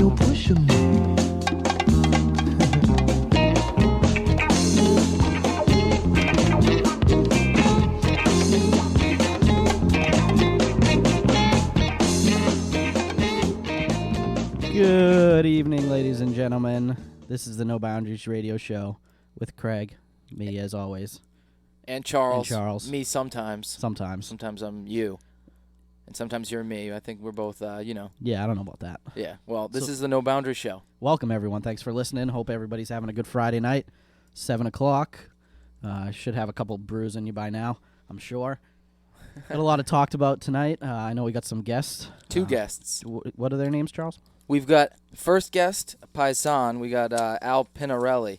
so push 'em. Good evening, ladies and gentlemen. This is the No Boundaries Radio Show with Craig, me as always. And Charles. And Charles. Me sometimes. Sometimes. Sometimes I'm you. And sometimes you're me. I think we're both, Yeah, I don't know about that. Yeah. Well, this is the No Boundaries Show. Welcome, everyone. Thanks for listening. Hope everybody's having a good Friday night. 7 o'clock. Should have a couple brews in you by now, I'm sure. Got a lot of talked about tonight. I know we got some guests. Two guests. What are their names, Charles? We've got first guest, Paisan. We got Al Pinarelli.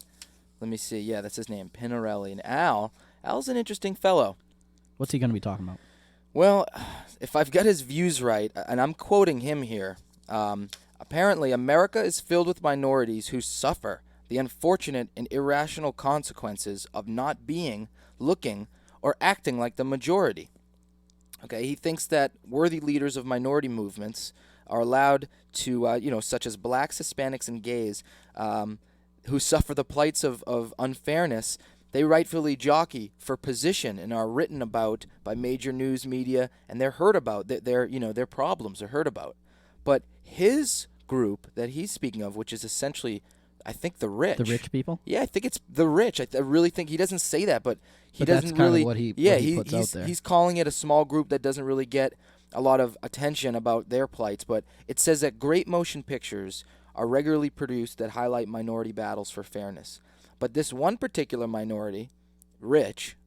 Let me see. Yeah, that's his name, Pinarelli. And Al's an interesting fellow. What's he going to be talking about? Well, if I've got his views right, and I'm quoting him here, apparently America is filled with minorities who suffer the unfortunate and irrational consequences of not being, looking, or acting like the majority. Okay, he thinks that worthy leaders of minority movements are allowed to, such as blacks, Hispanics, and gays, who suffer the plights of unfairness. They rightfully jockey for position and are written about by major news media, and they're heard about. Their problems are heard about. But his group that he's speaking of, which is essentially, I think, the rich. The rich people? Yeah, I think it's the rich. I really think he doesn't say that, but he doesn't that's really. What he puts out there. He's calling it a small group that doesn't really get a lot of attention about their plights. But it says that great motion pictures are regularly produced that highlight minority battles for fairness. But this one particular minority, rich,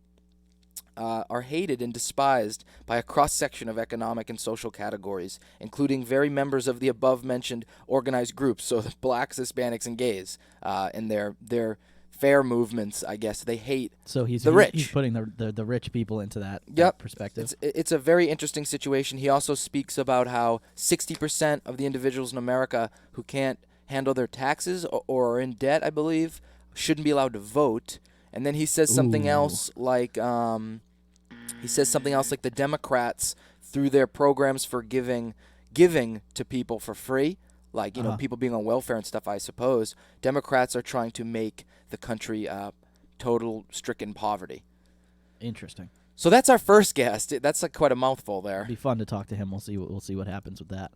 are hated and despised by a cross-section of economic and social categories, including very members of the above-mentioned organized groups, so the blacks, Hispanics, and gays, and their fair movements, I guess. They hate the rich. He's putting the rich people into that perspective. It's a very interesting situation. He also speaks about how 60% of the individuals in America who can't handle their taxes or are in debt, I believe, shouldn't be allowed to vote. And then he says something else like the Democrats, through their programs for giving to people for free, like people being on welfare and stuff, I suppose, Democrats are trying to make the country total stricken poverty. Interesting. So that's our first guest. That's like quite a mouthful there. It'll be fun to talk to him. We'll see what happens with that.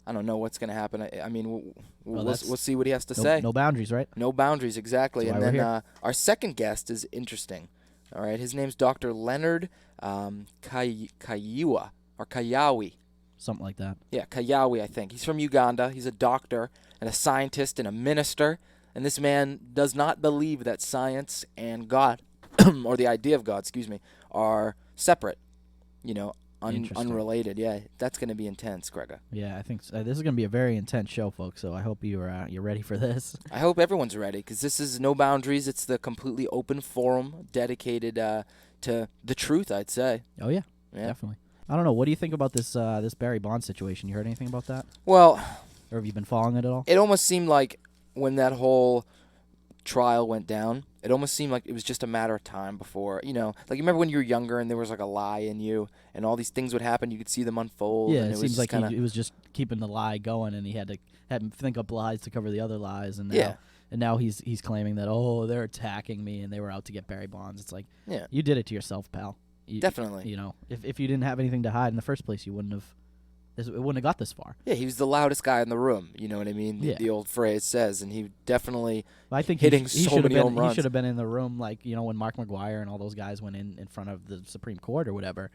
I don't know what's going to happen. I mean, we'll see what he has to say. No boundaries, right? No boundaries, exactly. That's and why then our second guest is interesting. All right, his name's Dr. Leonard Kayiwa, or Kayawi. Something like that. Yeah, Kayawi, I think. He's from Uganda. He's a doctor and a scientist and a minister. And this man does not believe that science and God, or the idea of God, are separate, unrelated. Yeah, that's going to be intense, Gregor. Yeah, I think so. This is going to be a very intense show, folks, so I hope you're ready for this. I hope everyone's ready, because this is No Boundaries. It's the completely open forum dedicated to the truth, I'd say. Oh, yeah, definitely. I don't know. What do you think about this Barry Bonds situation? You heard anything about that? Well, or have you been following it at all? It almost seemed like when that whole trial went down, it almost seemed like it was just a matter of time before, like you remember when you were younger and there was like a lie in you and all these things would happen, you could see them unfold. Yeah, and it seems like it was just keeping the lie going, and he had to think up lies to cover the other lies, and now he's claiming that they're attacking me and they were out to get Barry Bonds. It's like, you did it to yourself, pal. Definitely. If you didn't have anything to hide in the first place, it wouldn't have got this far. Yeah, he was the loudest guy in the room. You know what I mean? Yeah. The old phrase says, and he definitely hitting so many home runs. He should have been in the room, like when Mark McGuire and all those guys went in front of the Supreme Court or whatever.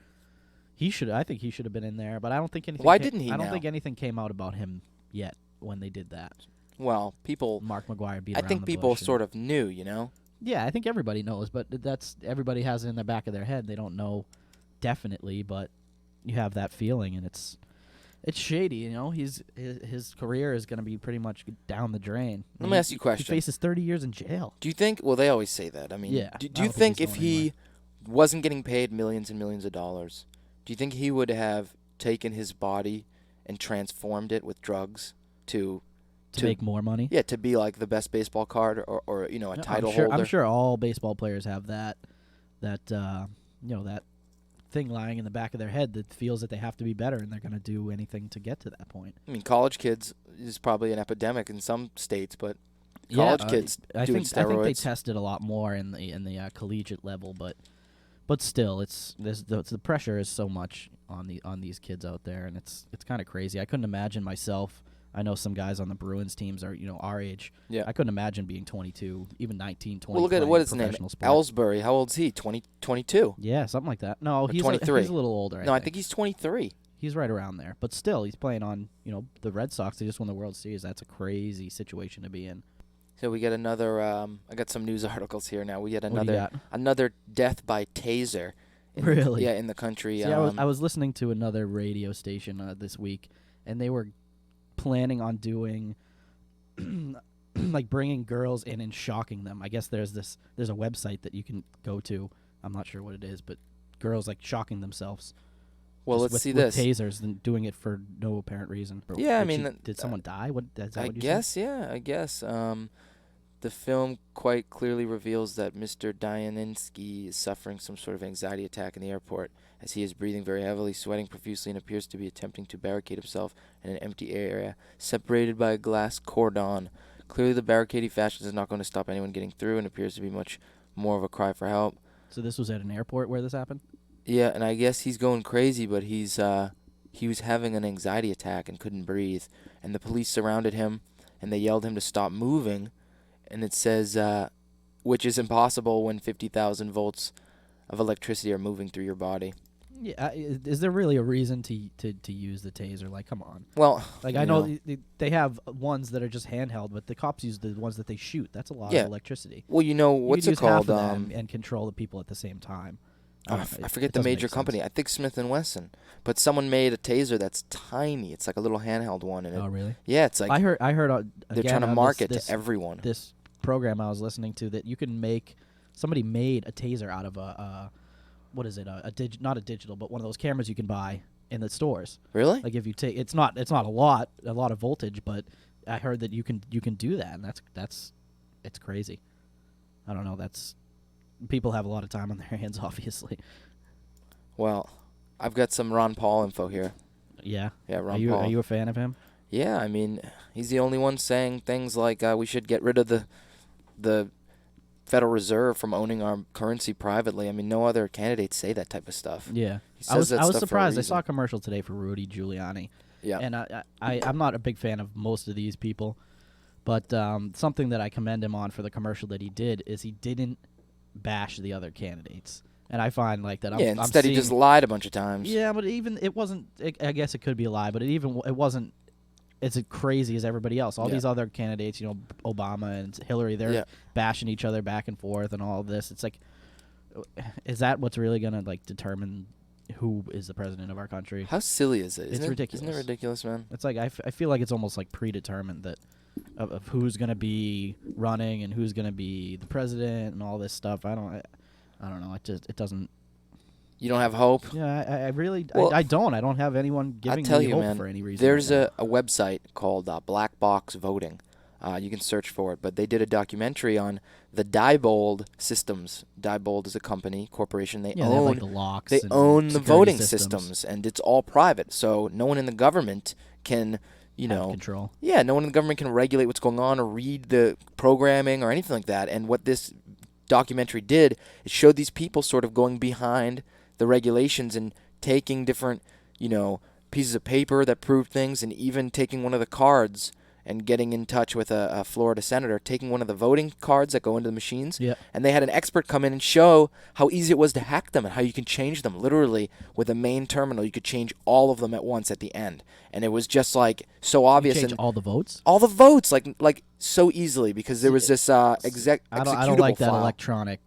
I think he should have been in there, but I don't think anything. Why didn't he? I don't think anything came out about him yet when they did that. Well, Mark McGuire beat. I think people sort of knew, Yeah, I think everybody knows, but everybody has it in the back of their head. They don't know definitely, but you have that feeling, and it's shady. His career is going to be pretty much down the drain. Let me ask you a question. He faces 30 years in jail. Do you think? Well, they always say that. I mean, yeah. Do you think if he wasn't getting paid millions and millions of dollars, do you think he would have taken his body and transformed it with drugs to make more money? Yeah, to be like the best baseball card or a title holder. I'm sure all baseball players have that thing lying in the back of their head that feels that they have to be better and they're going to do anything to get to that point. I mean, college kids, is probably an epidemic in some states, but Yeah, college kids I doing think they steroids. tested a lot more in the collegiate level, but still, the pressure is so much on these kids out there, and it's kind of crazy. I couldn't imagine myself. I know some guys on the Bruins teams are our age. Yeah. I couldn't imagine being 22, even 19, 20. Well, look at playing what is his name? professional sport. Ellsbury. How old's he? 22? Yeah, something like that. No, Or he's 23. he's a little older. No, I think he's 23. He's right around there, but still, he's playing on the Red Sox. They just won the World Series. That's a crazy situation to be in. So we get another. I got some news articles here now. We get What do you got? another death by taser. Really? In the country. See, I was listening to another radio station this week, and they were planning on doing like bringing girls in and shocking them. I guess there's a website that you can go to. I'm not sure what it is, but girls like shocking themselves. Well, just let's with, see with this. tasers and doing it for no apparent reason. Yeah, I mean, did someone die? What is that? I what you guess, said? yeah, I guess. The film quite clearly reveals that Mr. Dianinsky is suffering some sort of anxiety attack in the airport as he is breathing very heavily, sweating profusely, and appears to be attempting to barricade himself in an empty area separated by a glass cordon. Clearly, the barricade he fashions is not going to stop anyone getting through and appears to be much more of a cry for help. So this was at an airport where this happened? Yeah, and I guess he's going crazy, but he was having an anxiety attack and couldn't breathe. And the police surrounded him, and they yelled him to stop moving. And it says, which is impossible when 50,000 volts of electricity are moving through your body. Yeah, is there really a reason to use the taser? Like, come on. Well, Like, I know they have ones that are just handheld, but the cops use the ones that they shoot. That's a lot of electricity. Well, what's you it could use called? half of them and control the people at the same time. I forget the major company. I think Smith & Wesson. But someone made a taser that's tiny. It's like a little handheld one. And Oh, really? Yeah, it's like I heard they're trying to market to everyone. This program I was listening to that you can make. Somebody made a taser out of what is it? Not a digital, but one of those cameras you can buy in the stores. Really? Like if you take, it's not a lot of voltage, but I heard that you can do that, and it's crazy. I don't know. People have a lot of time on their hands, obviously. Well, I've got some Ron Paul info here. Yeah. Yeah, Ron Paul. Are you a fan of him? Yeah, I mean, he's the only one saying things like we should get rid of the Federal Reserve from owning our currency privately. I mean, no other candidates say that type of stuff. Yeah. He says I was that stuff for a surprised. I reason. saw a commercial today for Rudy Giuliani. Yeah. And I'm not a big fan of most of these people, but something that I commend him on for the commercial that he did is he didn't bash the other candidates. And I find like that. Instead he just lied a bunch of times. Yeah, but it wasn't. I guess it could be a lie, but it wasn't as crazy as everybody else. All these other candidates, Obama and Hillary, they're bashing each other back and forth and all of this. It's like, is that what's really gonna like determine who is the president of our country? How silly is it? It's ridiculous. Isn't it ridiculous, man? It's like I feel like it's almost like predetermined that of who's gonna be running and who's gonna be the president and all this stuff. I don't know. It doesn't. You don't have hope? Yeah, I really Well, I don't. I don't have anyone giving me hope man, for any reason. there's right now. a website called Black Box Voting. You can search for it, but they did a documentary on the Diebold systems. Diebold is a corporation. They They have, own like, the locks. they and own the security voting systems. systems, and it's all private. So no one in the government can, Have control. Yeah, no one in the government can regulate what's going on or read the programming or anything like that. And what this documentary did, it showed these people sort of going behind the regulations and taking different, pieces of paper that proved things, and even taking one of the cards and getting in touch with a Florida senator, taking one of the voting cards that go into the machines. Yeah. And they had an expert come in and show how easy it was to hack them and how you can change them. Literally, with a main terminal, you could change all of them at once at the end. And it was just like so obvious. Change and all the votes. all the votes, like so easily, because there was this I don't executable like that file. electronic.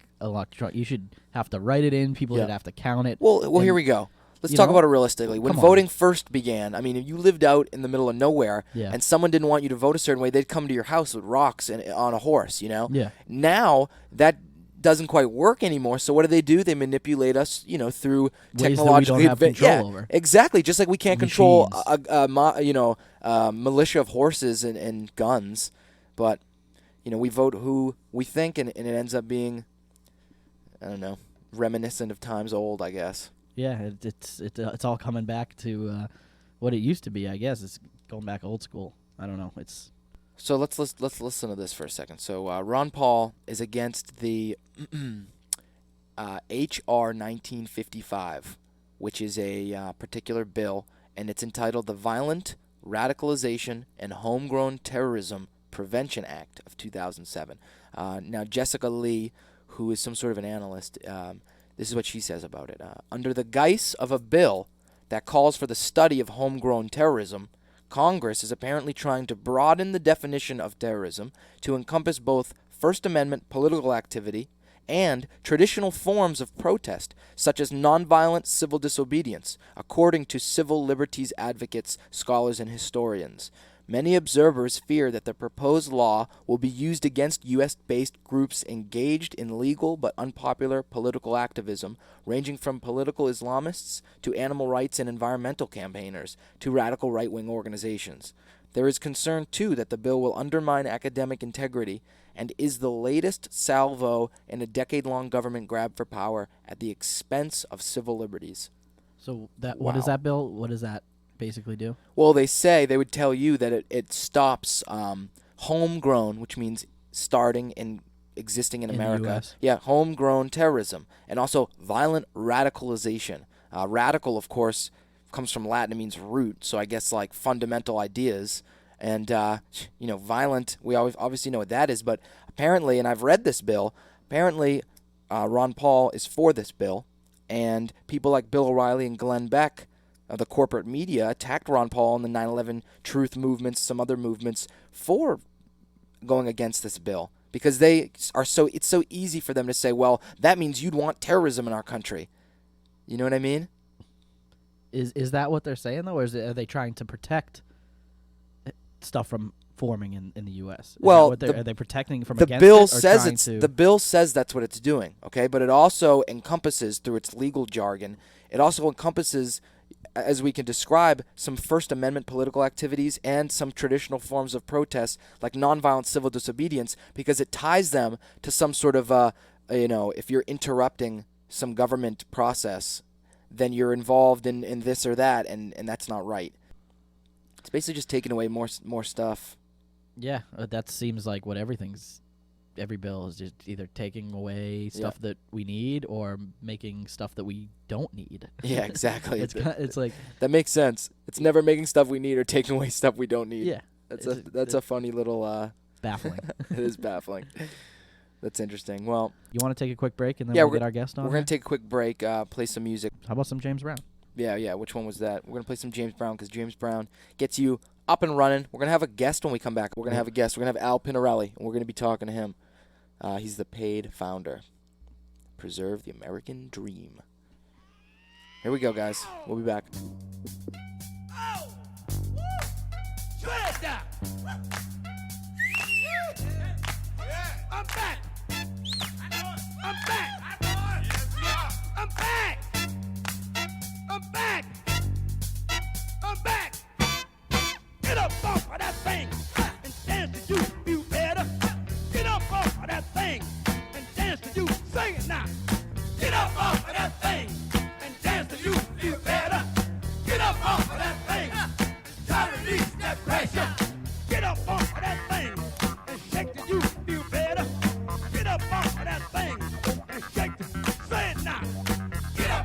You should have to write it in. People should have to count it. Well, and here we go. Let's talk about it realistically. When Come on. voting first began, I mean, if you lived out in the middle of nowhere Yeah. and someone didn't want you to vote a certain way, they'd come to your house with rocks and on a horse, Yeah. Now that doesn't quite work anymore. So what do? They manipulate us, through Ways that we technologically don't have control over. Exactly. Just like we can't control Machines. a militia of horses and guns, but we vote who we think, and it ends up being, I don't know, reminiscent of times old, I guess. Yeah, it's all coming back to what it used to be. I guess it's going back old school. I don't know. It's So let's listen to this for a second. So Ron Paul is against the H.R. 1955, which is a particular bill, and it's entitled the Violent Radicalization and Homegrown Terrorism Prevention Act of 2007. Now, Jessica Lee, who is some sort of an analyst, this is what she says about it. Under the guise of a bill that calls for the study of homegrown terrorism, Congress is apparently trying to broaden the definition of terrorism to encompass both First Amendment political activity and traditional forms of protest, such as nonviolent civil disobedience, according to civil liberties advocates, scholars, and historians. Many observers fear that the proposed law will be used against U.S.-based groups engaged in legal but unpopular political activism, ranging from political Islamists to animal rights and environmental campaigners to radical right-wing organizations. There is concern, too, that the bill will undermine academic integrity and is the latest salvo in a decade-long government grab for power at the expense of civil liberties. so that. What is Wow. that bill? What does that basically do? Well, they would tell you that it stops homegrown, which means starting and existing in In the America. US. Yeah, homegrown terrorism, and also violent radicalization. Radical, of course, comes from Latin. It means root, so I guess like fundamental ideas. And, violent, we obviously know what that is, but apparently, and I've read this bill, apparently Ron Paul is for this bill, and people like Bill O'Reilly and Glenn Beck, the corporate media, attacked Ron Paul and the 9/11 truth movements, some other movements, for going against this bill. Because it's so easy for them to say, well, that means you'd want terrorism in our country. You know what I mean? Is that what they're saying though, or are they trying to protect stuff from forming in the U.S.? Well, are they protecting from The against bill it, or says trying to? the bill says that's what it's doing, okay? But it also encompasses, through its legal jargon, it also encompasses, as we can describe, some First Amendment political activities and some traditional forms of protest, like nonviolent civil disobedience, because it ties them to some sort of, if you're interrupting some government process, then you're involved in this or that, and that's not right. It's basically just taking away more stuff. Yeah, that seems like what every bill is just either taking away stuff that we need or making stuff that we don't need. Yeah, exactly. It's like That makes sense. It's never making stuff we need or taking away stuff we don't need. yeah, That's a funny little. baffling. It is baffling. That's interesting. Well, You want to take a quick break and then Yeah, we'll get our guest on? we're gonna take a quick break. Play some music. How about some James Brown? Yeah. Which one was that? We're gonna play some James Brown because James Brown gets you up and running. We're gonna have a guest when we come back. We're gonna have a guest. We're gonna have Al Pinarelli, and we're gonna be talking to him. He's the paid founder. Preserve the American Dream. Here we go, guys. We'll be back. I'm back. I'm back. I'm back. I'm back. I'm back. Get up off of that thing and dance to you feel better. Get up off of that thing and dance to you. Sing it now. Get up off of that thing and dance to you feel better. Get up off of that thing. Try to release that pressure. Get up off of that thing and shake till you feel better. Get up off of that thing and shake it. Say it now. Get up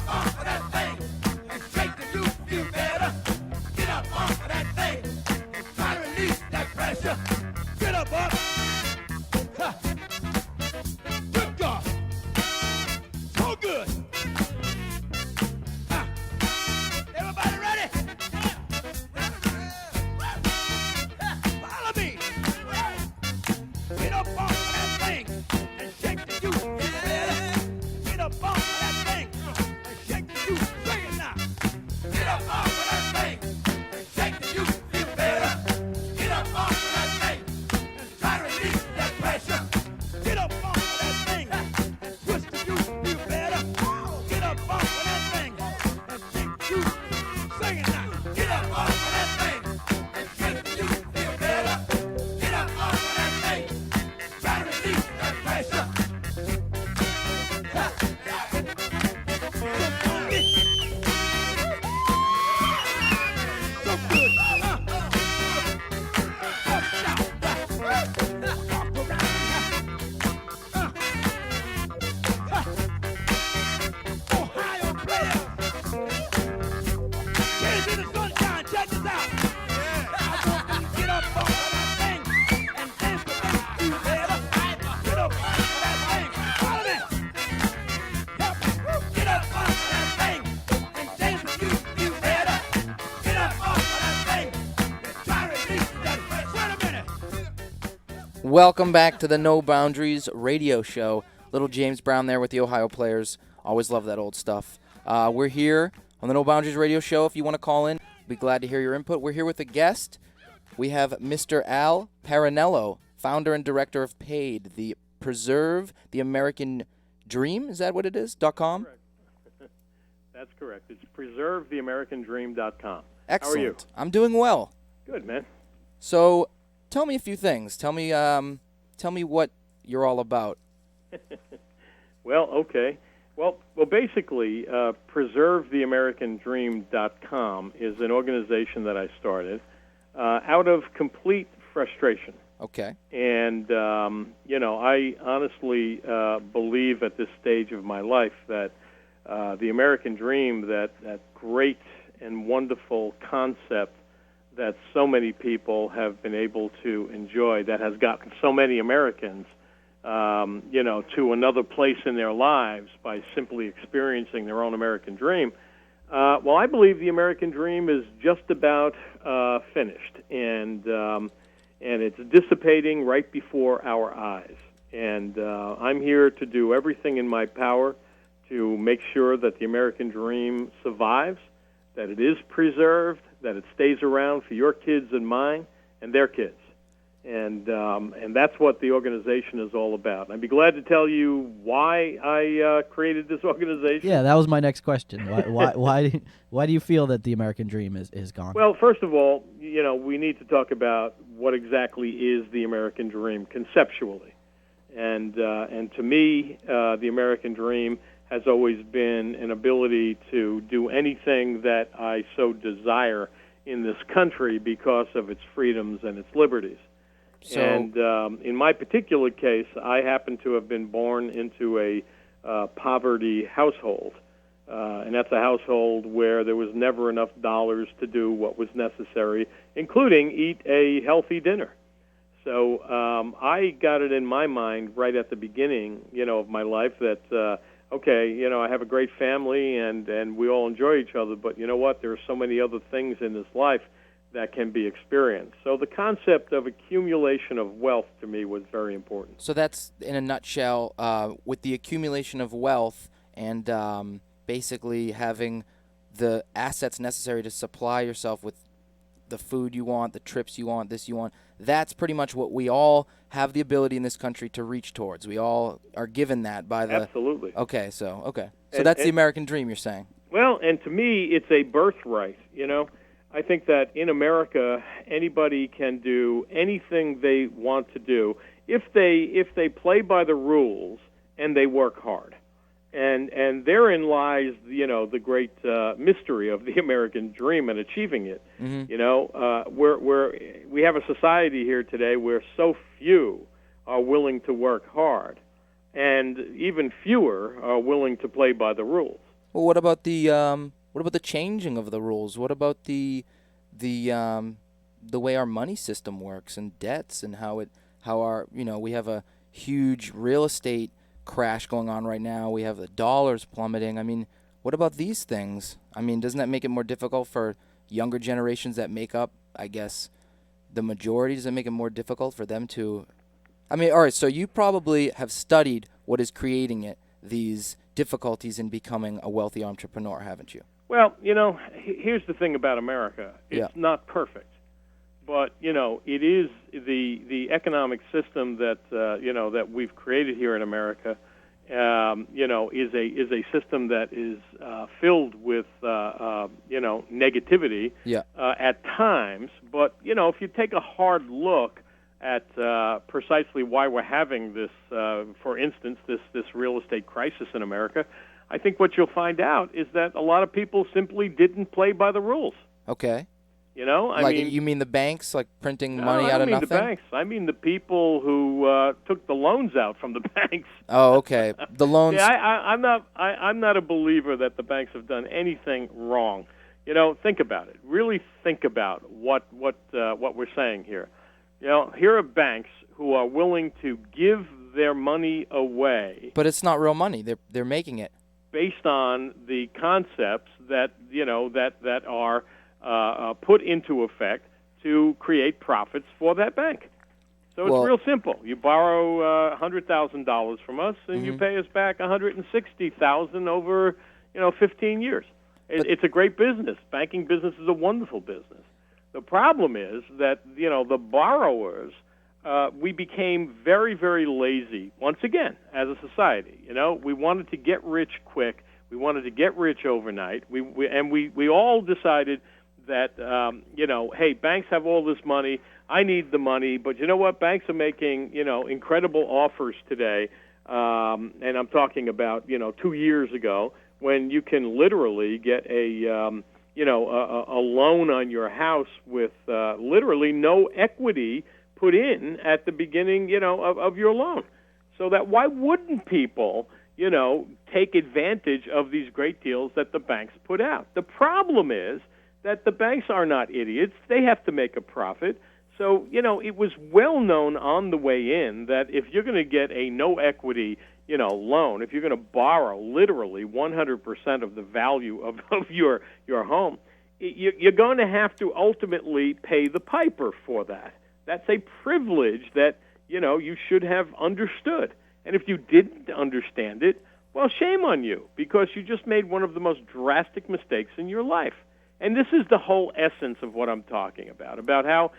Welcome back to the No Boundaries radio show. Little James Brown there with the Ohio players. Always love that old stuff. We're here on the No Boundaries radio show. If you want to call in, we'd be glad to hear your input. We're here with a guest. We have Mr. Al Parinello, founder and director of PAID, the Preserve the American Dream. Is that what it is? .com? Correct. That's correct. It's preservetheamericandream.com. Excellent. How are you? I'm doing well. Good, man. So, tell me a few things. Tell me what you're all about. Well, okay. Well, basically, preservetheamericandream.com is an organization that I started out of complete frustration. Okay. And, I honestly believe at this stage of my life that the American dream, that great and wonderful concept that so many people have been able to enjoy, that has gotten so many Americans, to another place in their lives by simply experiencing their own American dream. Well, I believe the American dream is just about finished, and it's dissipating right before our eyes. And I'm here to do everything in my power to make sure that the American dream survives, that it is preserved, that it stays around for your kids and mine and their kids. And that's what the organization is all about. And I'd be glad to tell you why I created this organization. Yeah, that was my next question. Why do you feel that the American dream is gone? Well, first of all, we need to talk about what exactly is the American dream conceptually. And to me, the American dream has always been an ability to do anything that I so desire in this country because of its freedoms and its liberties. So, And in my particular case, I happen to have been born into a poverty household. And that's a household where there was never enough dollars to do what was necessary, including eat a healthy dinner. So I got it in my mind right at the beginning, of my life that, I have a great family and we all enjoy each other, but you know what? There are so many other things in this life that can be experienced. So the concept of accumulation of wealth to me was very important. So that's, in a nutshell, with the accumulation of wealth and basically having the assets necessary to supply yourself with the food you want, the trips you want, this you want, that's pretty much what we all have the ability in this country to reach towards. We all are given that by the... Absolutely. Okay, so And- that's the and- American dream, you're saying. Well, and to me, it's a birthright, I think that in America, anybody can do anything they want to do if they play by the rules and they work hard. And therein lies, the great mystery of the American dream and achieving it. Mm-hmm. We have a society here today where so few are willing to work hard, and even fewer are willing to play by the rules. Well, what about the changing of the rules? What about the way our money system works and debts and how our we have a huge real estate crash going on right now. We have the dollars plummeting. I mean, what about these things? I mean, doesn't that make it more difficult for younger generations that make up, I guess, the majority? Does it make it more difficult for them to... I mean, all right, so you probably have studied what is creating it, these difficulties in becoming a wealthy entrepreneur, haven't you? Well, here's the thing about America. It's not perfect. But, it is the economic system that, that we've created here in America, is a system that is filled with, negativity at times. But, if you take a hard look at precisely why we're having this, for instance, this real estate crisis in America, I think what you'll find out is that a lot of people simply didn't play by the rules. Okay. I mean, you mean the banks, like printing no, money out of nothing? I don't mean the banks. I mean the people who took the loans out from the banks. Oh, okay. The loans. Yeah, I'm not a believer that the banks have done anything wrong. Think about it. Really think about what we're saying here. Here are banks who are willing to give their money away. But it's not real money. They're making it based on the concepts that that are put into effect to create profits for that bank. So it's real simple. You borrow $100,000 from us, and you pay us back $160,000 over 15 years. It's a great business. Banking business is a wonderful business. The problem is that the borrowers, we became very, very lazy once again as a society. We wanted to get rich quick. We wanted to get rich overnight. We all decided that hey, banks have all this money. I need the money, but you know what? Banks are making incredible offers today, and I'm talking about 2 years ago when you can literally get a loan on your house with literally no equity put in at the beginning of your loan. So that why wouldn't people take advantage of these great deals that the banks put out? The problem is that the banks are not idiots. They have to make a profit. So, it was well known on the way in that if you're going to get a no equity, loan, if you're going to borrow literally 100% of the value of your home, you're going to have to ultimately pay the piper for that. That's a privilege that, you should have understood. And if you didn't understand it, well, shame on you, because you just made one of the most drastic mistakes in your life. And this is the whole essence of what I'm talking about how,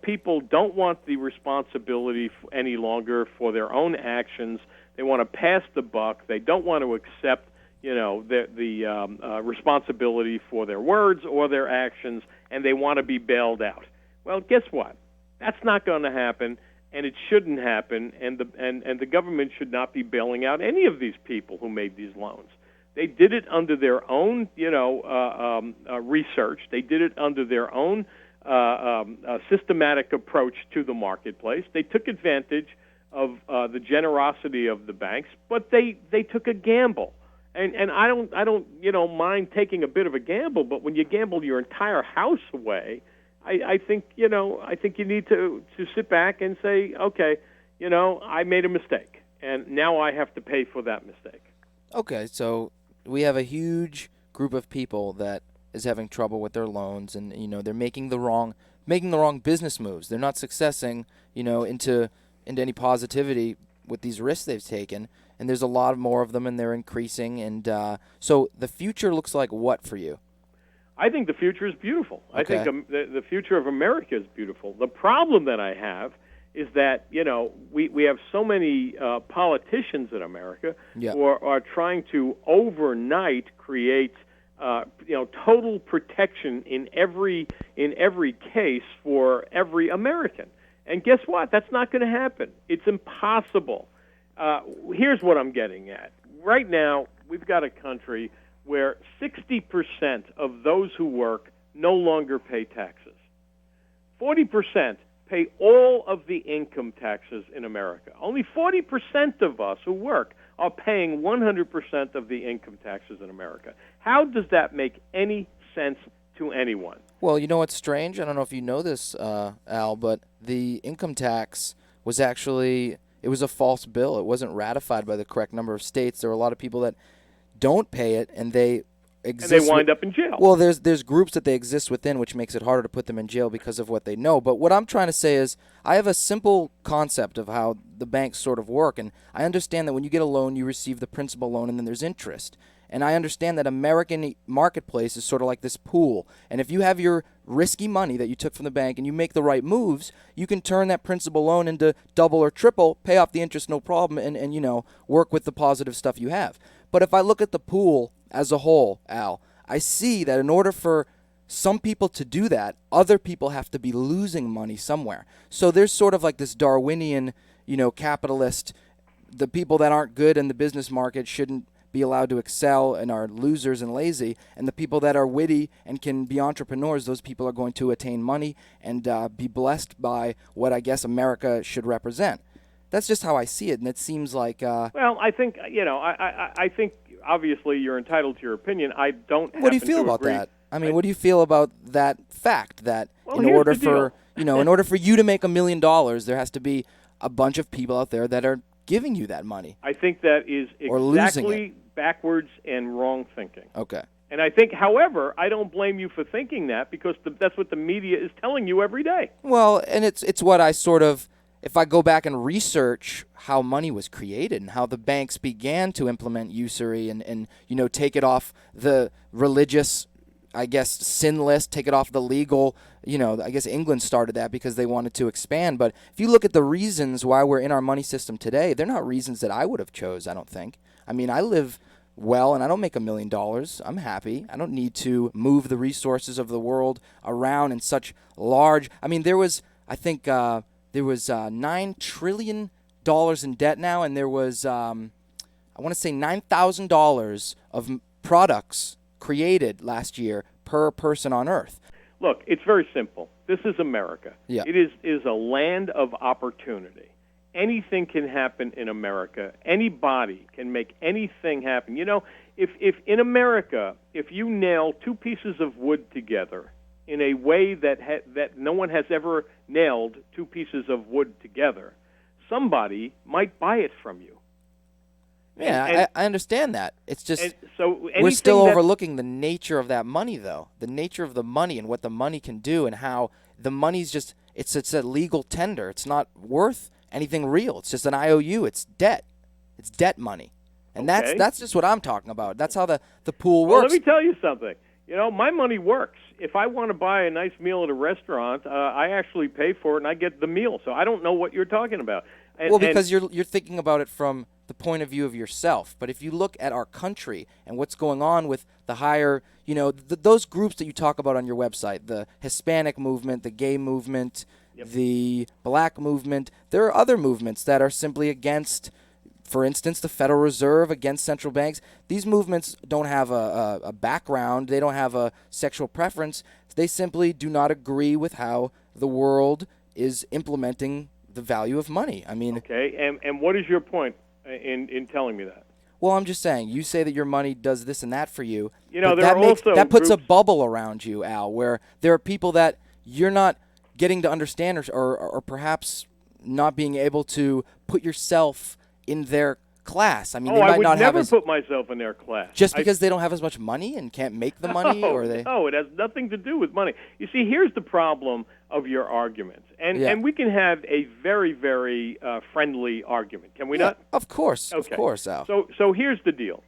people don't want the responsibility any longer for their own actions. They want to pass the buck. They don't want to accept, the responsibility for their words or their actions, and they want to be bailed out. Well, guess what? That's not going to happen, and it shouldn't happen, and the government should not be bailing out any of these people who made these loans. They did it under their own, research. They did it under their own systematic approach to the marketplace. They took advantage of the generosity of the banks, but they took a gamble. And I don't mind taking a bit of a gamble, but when you gamble your entire house away, I think you need to sit back and say, okay, I made a mistake, and now I have to pay for that mistake. Okay, so we have a huge group of people that is having trouble with their loans, and they're making the wrong business moves. They're not successing, into any positivity with these risks they've taken. And there's a lot more of them, and they're increasing. And so the future looks like what for you? I think the future is beautiful. Okay. I think the future of America is beautiful. The problem that I have is that we have so many politicians in America who are trying to overnight create total protection in every case for every American. And guess what? That's not going to happen. It's impossible. Here's what I'm getting at. Right now, we've got a country where 60% of those who work no longer pay taxes. 40% pay all of the income taxes in America. Only 40% of us who work are paying 100% of the income taxes in America. How does that make any sense to anyone? Well, you know what's strange? I don't know if you know this, Al, but the income tax was actually, it was a false bill. It wasn't ratified by the correct number of states. There are a lot of people that don't pay it, and they exist. And they wind up in jail. Well, there's groups that they exist within, which makes it harder to put them in jail because of what they know. But what I'm trying to say is I have a simple concept of how the banks sort of work, and I understand that when you get a loan, you receive the principal loan, and then there's interest. And I understand that American marketplace is sort of like this pool. And if you have your risky money that you took from the bank and you make the right moves, you can turn that principal loan into double or triple, pay off the interest no problem, and work with the positive stuff you have. But if I look at the pool as a whole, Al, I see that in order for some people to do that, other people have to be losing money somewhere. So there's sort of like this Darwinian, capitalist, the people that aren't good in the business market shouldn't be allowed to excel and are losers and lazy, and the people that are witty and can be entrepreneurs, those people are going to attain money and be blessed by what I guess America should represent. That's just how I see it, and it seems like... Well, I think, I think obviously you're entitled to your opinion. I don't What do you feel about agree. that? I mean, what do you feel about that fact that well, in order for, in order for you to make $1 million, there has to be a bunch of people out there that are giving you that money? I think that is exactly backwards and wrong thinking. Okay. And I think, however, I don't blame you for thinking that because that's what the media is telling you every day. Well, and it's what I sort of if I go back and research how money was created and how the banks began to implement usury and take it off the religious, I guess, sin list, take it off the legal, I guess England started that because they wanted to expand. But if you look at the reasons why we're in our money system today, they're not reasons that I would have chose, I don't think. I mean, I live well and I don't make $1 million. I'm happy. I don't need to move the resources of the world around in such large. I mean, there was, I think, there was $9 trillion in debt now, and there was, I want to say $9,000 of products created last year per person on Earth. Look, it's very simple. This is America. Yeah. It is a land of opportunity. Anything can happen in America. Anybody can make anything happen. If in America, if you nail two pieces of wood together in a way that no one has ever nailed two pieces of wood together, somebody might buy it from you. Yeah, I understand that. It's just so we're still overlooking the nature of that money, though. The nature of the money and what the money can do and how the money's just, it's a legal tender. It's not worth anything real. It's just an IOU. It's debt. It's debt money. And Okay. that's just what I'm talking about. That's how the pool Well, works. let me tell you something. My money works. If I want to buy a nice meal at a restaurant, I actually pay for it and I get the meal. So I don't know what you're talking about. Because you're thinking about it from the point of view of yourself. But if you look at our country and what's going on with the higher, those groups that you talk about on your website, the Hispanic movement, the gay movement, Yep. the black movement, there are other movements that are simply against, for instance, the Federal Reserve, against central banks. These movements don't have a background. They don't have a sexual preference. They simply do not agree with how the world is implementing the value of money. I mean, Okay, and what is your point in telling me that? well, I'm just saying, you say that your money does this and that for you. There but are also that puts a groups- bubble around you, Al, where there are people that you're not getting to understand or perhaps not being able to put yourself in their class. I mean, they I might would not have never put myself in their class. just because they don't have as much money and can't make the money, No, or they. No, it has nothing to do with money. You see, here's the problem of your arguments, and we can have a very, very friendly argument, can we Yeah, not? of course, Okay. Al. So here's the deal.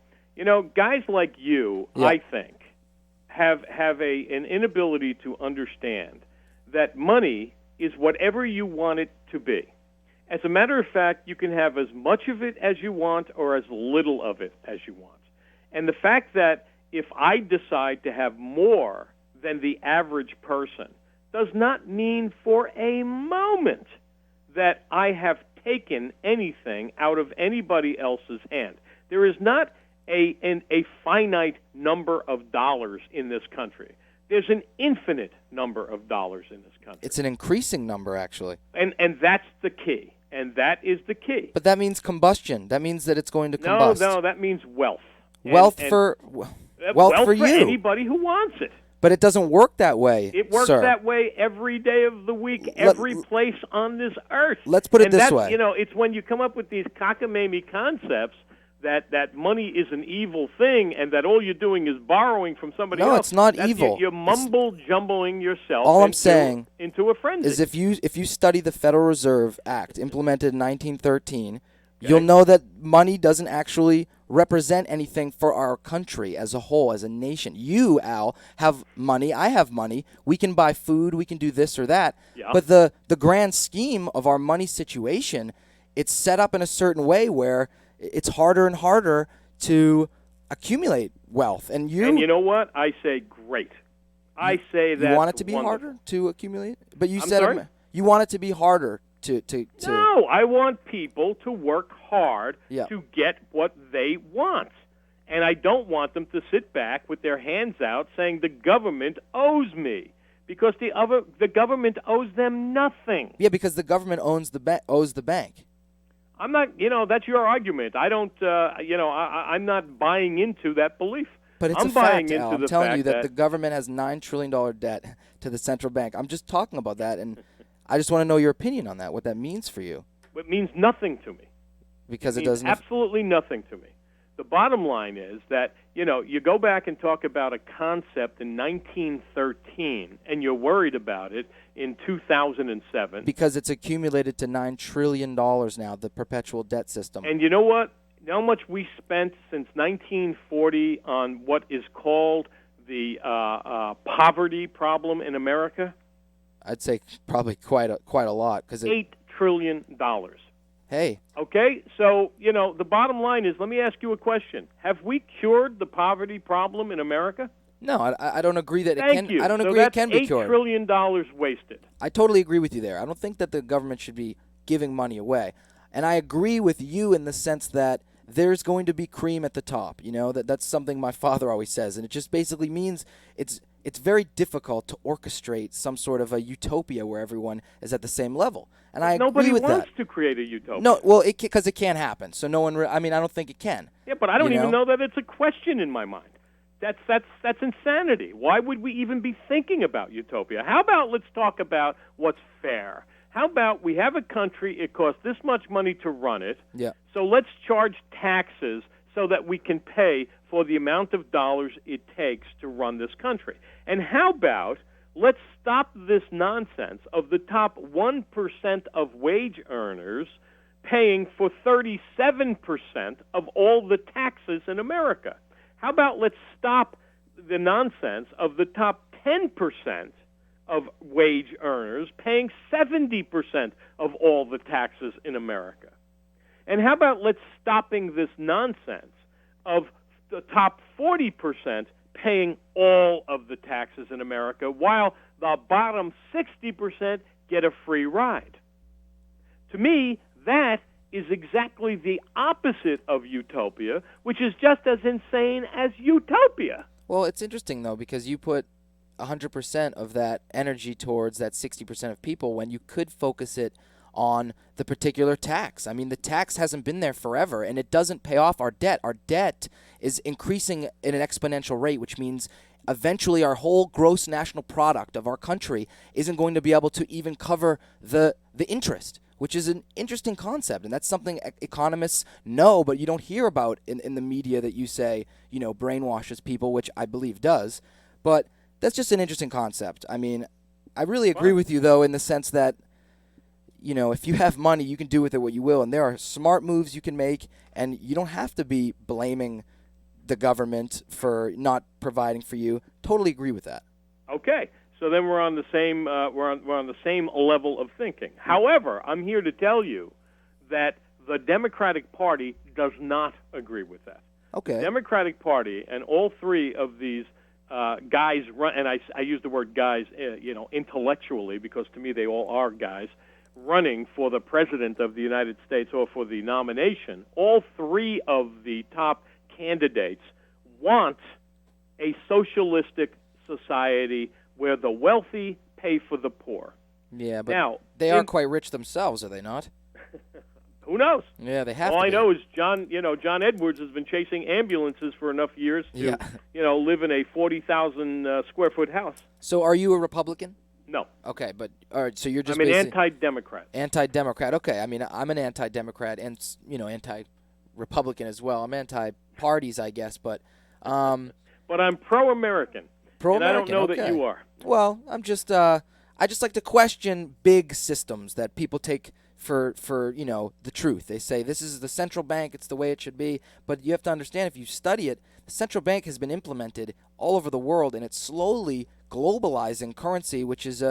Guys like you, Yeah. I think, have an inability to understand that money is whatever you want it to be. As a matter of fact, you can have as much of it as you want or as little of it as you want. And the fact that if I decide to have more than the average person does not mean for a moment that I have taken anything out of anybody else's hand. There is not a finite number of dollars in this country. There's an infinite number of dollars in this country. It's an increasing number, actually. And that's the key. And that is the key. But that means combustion. That means that it's going to combust. No, that means wealth. Wealth And for wealth for you. anybody who wants it. But it doesn't work that way. It works sir. that way every day of the week, every place on this earth. Let's put it and this that's, way. It's when you come up with these cockamamie concepts that money is an evil thing and that all you're doing is borrowing from somebody else. No, it's not That's- evil. You're mumble-jumbling yourself All I'm saying into a frenzy. is if you study the Federal Reserve Act implemented in 1913, you'll know that money doesn't actually represent anything for our country as a whole, as a nation. You, Al, have money. I have money. We can buy food. We can do this or that. Yeah. But the grand scheme of our money situation, it's set up in a certain way where it's harder and harder to accumulate wealth. And you know what? I say great. I say that you want it to be wonderful. harder to accumulate? But you I'm said sorry? you want it to be harder to No, I want people to work hard Yeah. to get what they want. And I don't want them to sit back with their hands out saying the government owes me, because the government owes them nothing. Yeah, because the government owns owes the bank. I'm not, that's your argument. I don't, I'm not buying into that belief. But it's I'm a buying fact, into Al. I'm the telling fact you that the government has $9 trillion debt to the central bank. I'm just talking about that, and I just want to know your opinion on that, what that means for you. it means nothing to me. Because it means doesn't. absolutely nothing to me. The bottom line is that, you go back and talk about a concept in 1913, and you're worried about it in 2007. Because it's accumulated to $9 trillion now, the perpetual debt system. And you know what? You know how much we spent since 1940 on what is called the poverty problem in America? I'd say probably quite a lot. $8 trillion. Hey. Okay, so, the bottom line is, let me ask you a question. Have we cured the poverty problem in America? No, I don't agree that Thank it can. you. I don't So agree it that's can be cured. $8 trillion wasted. I totally agree with you there. I don't think that the government should be giving money away. And I agree with you in the sense that there's going to be cream at the top. That's something my father always says. And it just basically means it's very difficult to orchestrate some sort of a utopia where everyone is at the same level. And I Nobody agree with wants that. to create a utopia. No, well, because it can't happen. So no one. I don't think it can. Yeah, but I don't even know that it's a question in my mind. That's insanity. Why would we even be thinking about utopia? How about let's talk about what's fair? How about we have a country, it costs this much money to run it, Yeah. so let's charge taxes so that we can pay for the amount of dollars it takes to run this country. And how about let's stop this nonsense of the top 1% of wage earners paying for 37% of all the taxes in America? How about let's stop the nonsense of the top 10% of wage earners paying 70% of all the taxes in America? And how about let's stopping this nonsense of the top 40% paying all of the taxes in America while the bottom 60% get a free ride? To me, that is exactly the opposite of utopia, which is just as insane as utopia. Well, it's interesting, though, because you put 100% of that energy towards that 60% of people when you could focus it on the particular tax. I mean, the tax hasn't been there forever, and it doesn't pay off our debt. Our debt is increasing at an exponential rate, which means eventually our whole gross national product of our country isn't going to be able to even cover the interest, which is an interesting concept. And that's something economists know, but you don't hear about in the media that you say, brainwashes people, which I believe does. But that's just an interesting concept. I mean, I really agree with you, though, in the sense that, if you have money, you can do with it what you will. And there are smart moves you can make, and you don't have to be blaming the government for not providing for you. Totally agree with that. Okay. So then we're on the same we're on the same level of thinking. However, I'm here to tell you that the Democratic Party does not agree with that. Okay. The Democratic Party and all three of these guys run, and I use the word guys, intellectually, because to me they all are guys running for the president of the United States or for the nomination. All three of the top candidates want a socialistic society where the wealthy pay for the poor. Yeah, but now, they are quite rich themselves, are they not? Who knows? Yeah, they have All to I be. know is John Edwards has been chasing ambulances for enough years to, live in a 40,000 square foot house. So are you a Republican? No. Okay, but all right, so you're just I'm an anti-Democrat. Anti-Democrat. Okay, I mean, I'm an anti-Democrat and, anti-Republican as well. I'm anti-parties, I guess, but But I'm pro-American. pro-American. And I don't know okay. that you are. Well, I'm just I just like to question big systems that people take for the truth. They say this is the central bank, it's the way it should be, but you have to understand, if you study it, the central bank has been implemented all over the world, and it's slowly globalizing currency, which is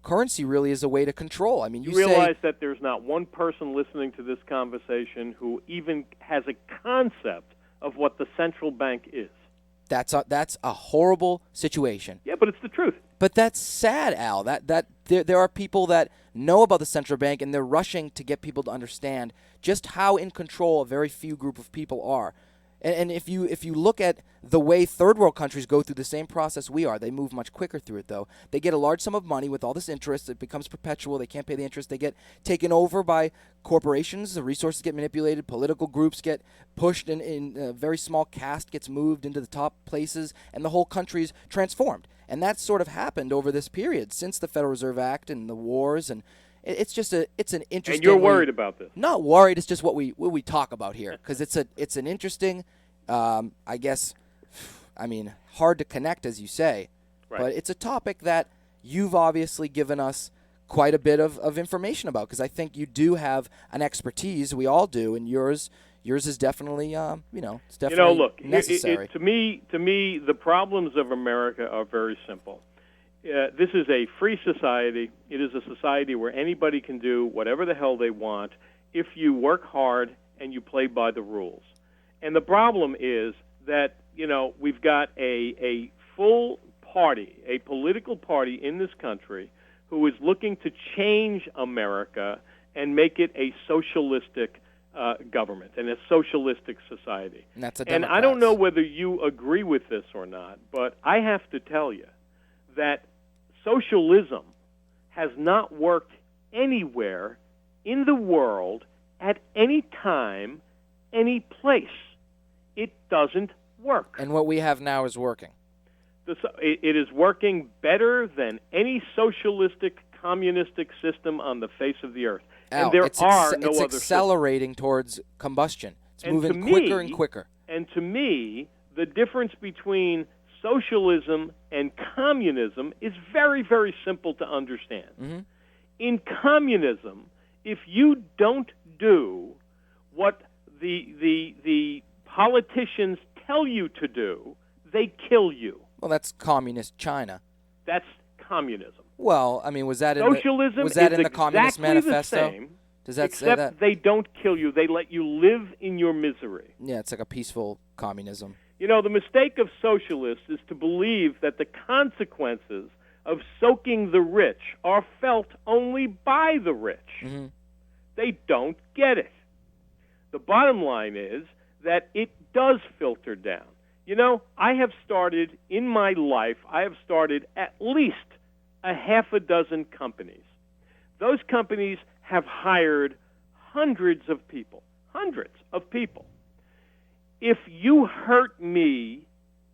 currency really is a way to control. I mean, you realize that there's not one person listening to this conversation who even has a concept of what the central bank is. That's a horrible situation. Yeah, but it's the truth. But that's sad, Al. That there are people that know about the central bank, and they're rushing to get people to understand just how in control a very few group of people are. And if you look at the way third world countries go through the same process we are, they move much quicker through it, though. They get a large sum of money with all this interest. It becomes perpetual. They can't pay the interest. They get taken over by corporations. The resources get manipulated. Political groups get pushed in a very small caste gets moved into the top places, and the whole country's transformed. And that's sort of happened over this period since the Federal Reserve Act and the wars, and it's an interesting. And you're worried about this? Not worried. It's just what we talk about here, because it's an interesting I guess, I mean, hard to connect, as you say. Right. But it's a topic that you've obviously given us quite a bit of information about, because I think you do have an expertise. We all do, and yours is definitely, it's definitely look, necessary. to me, the problems of America are very simple. This is a free society. It is a society where anybody can do whatever the hell they want if you work hard and you play by the rules. And the problem is that, we've got a full party, a political party in this country who is looking to change America and make it a socialistic government and a socialistic society. And that's a And I don't know whether you agree with this or not, but I have to tell you that socialism has not worked anywhere in the world at any time, any place. It doesn't work. And what we have now is working. It is working better than any socialistic, communistic system on the face of the earth. Al, And there are no it's other accelerating towards combustion. It's And moving to quicker me- and quicker. And to me, the difference between socialism and communism is very, very simple to understand. Mm-hmm. In communism, if you don't do what the politicians tell you to do, they kill you. Well, that's communist China. That's communism. Well, I mean, was that in Socialism was that is in the Communist exactly Manifesto? the same, Does that say except that? they don't kill you. They let you live in your misery. Yeah, it's like a peaceful communism. The mistake of socialists is to believe that the consequences of soaking the rich are felt only by the rich. Mm-hmm. They don't get it. The bottom line is that it does filter down. I have started in my life, at least a half a dozen companies. Those companies have hired hundreds of people. If you hurt me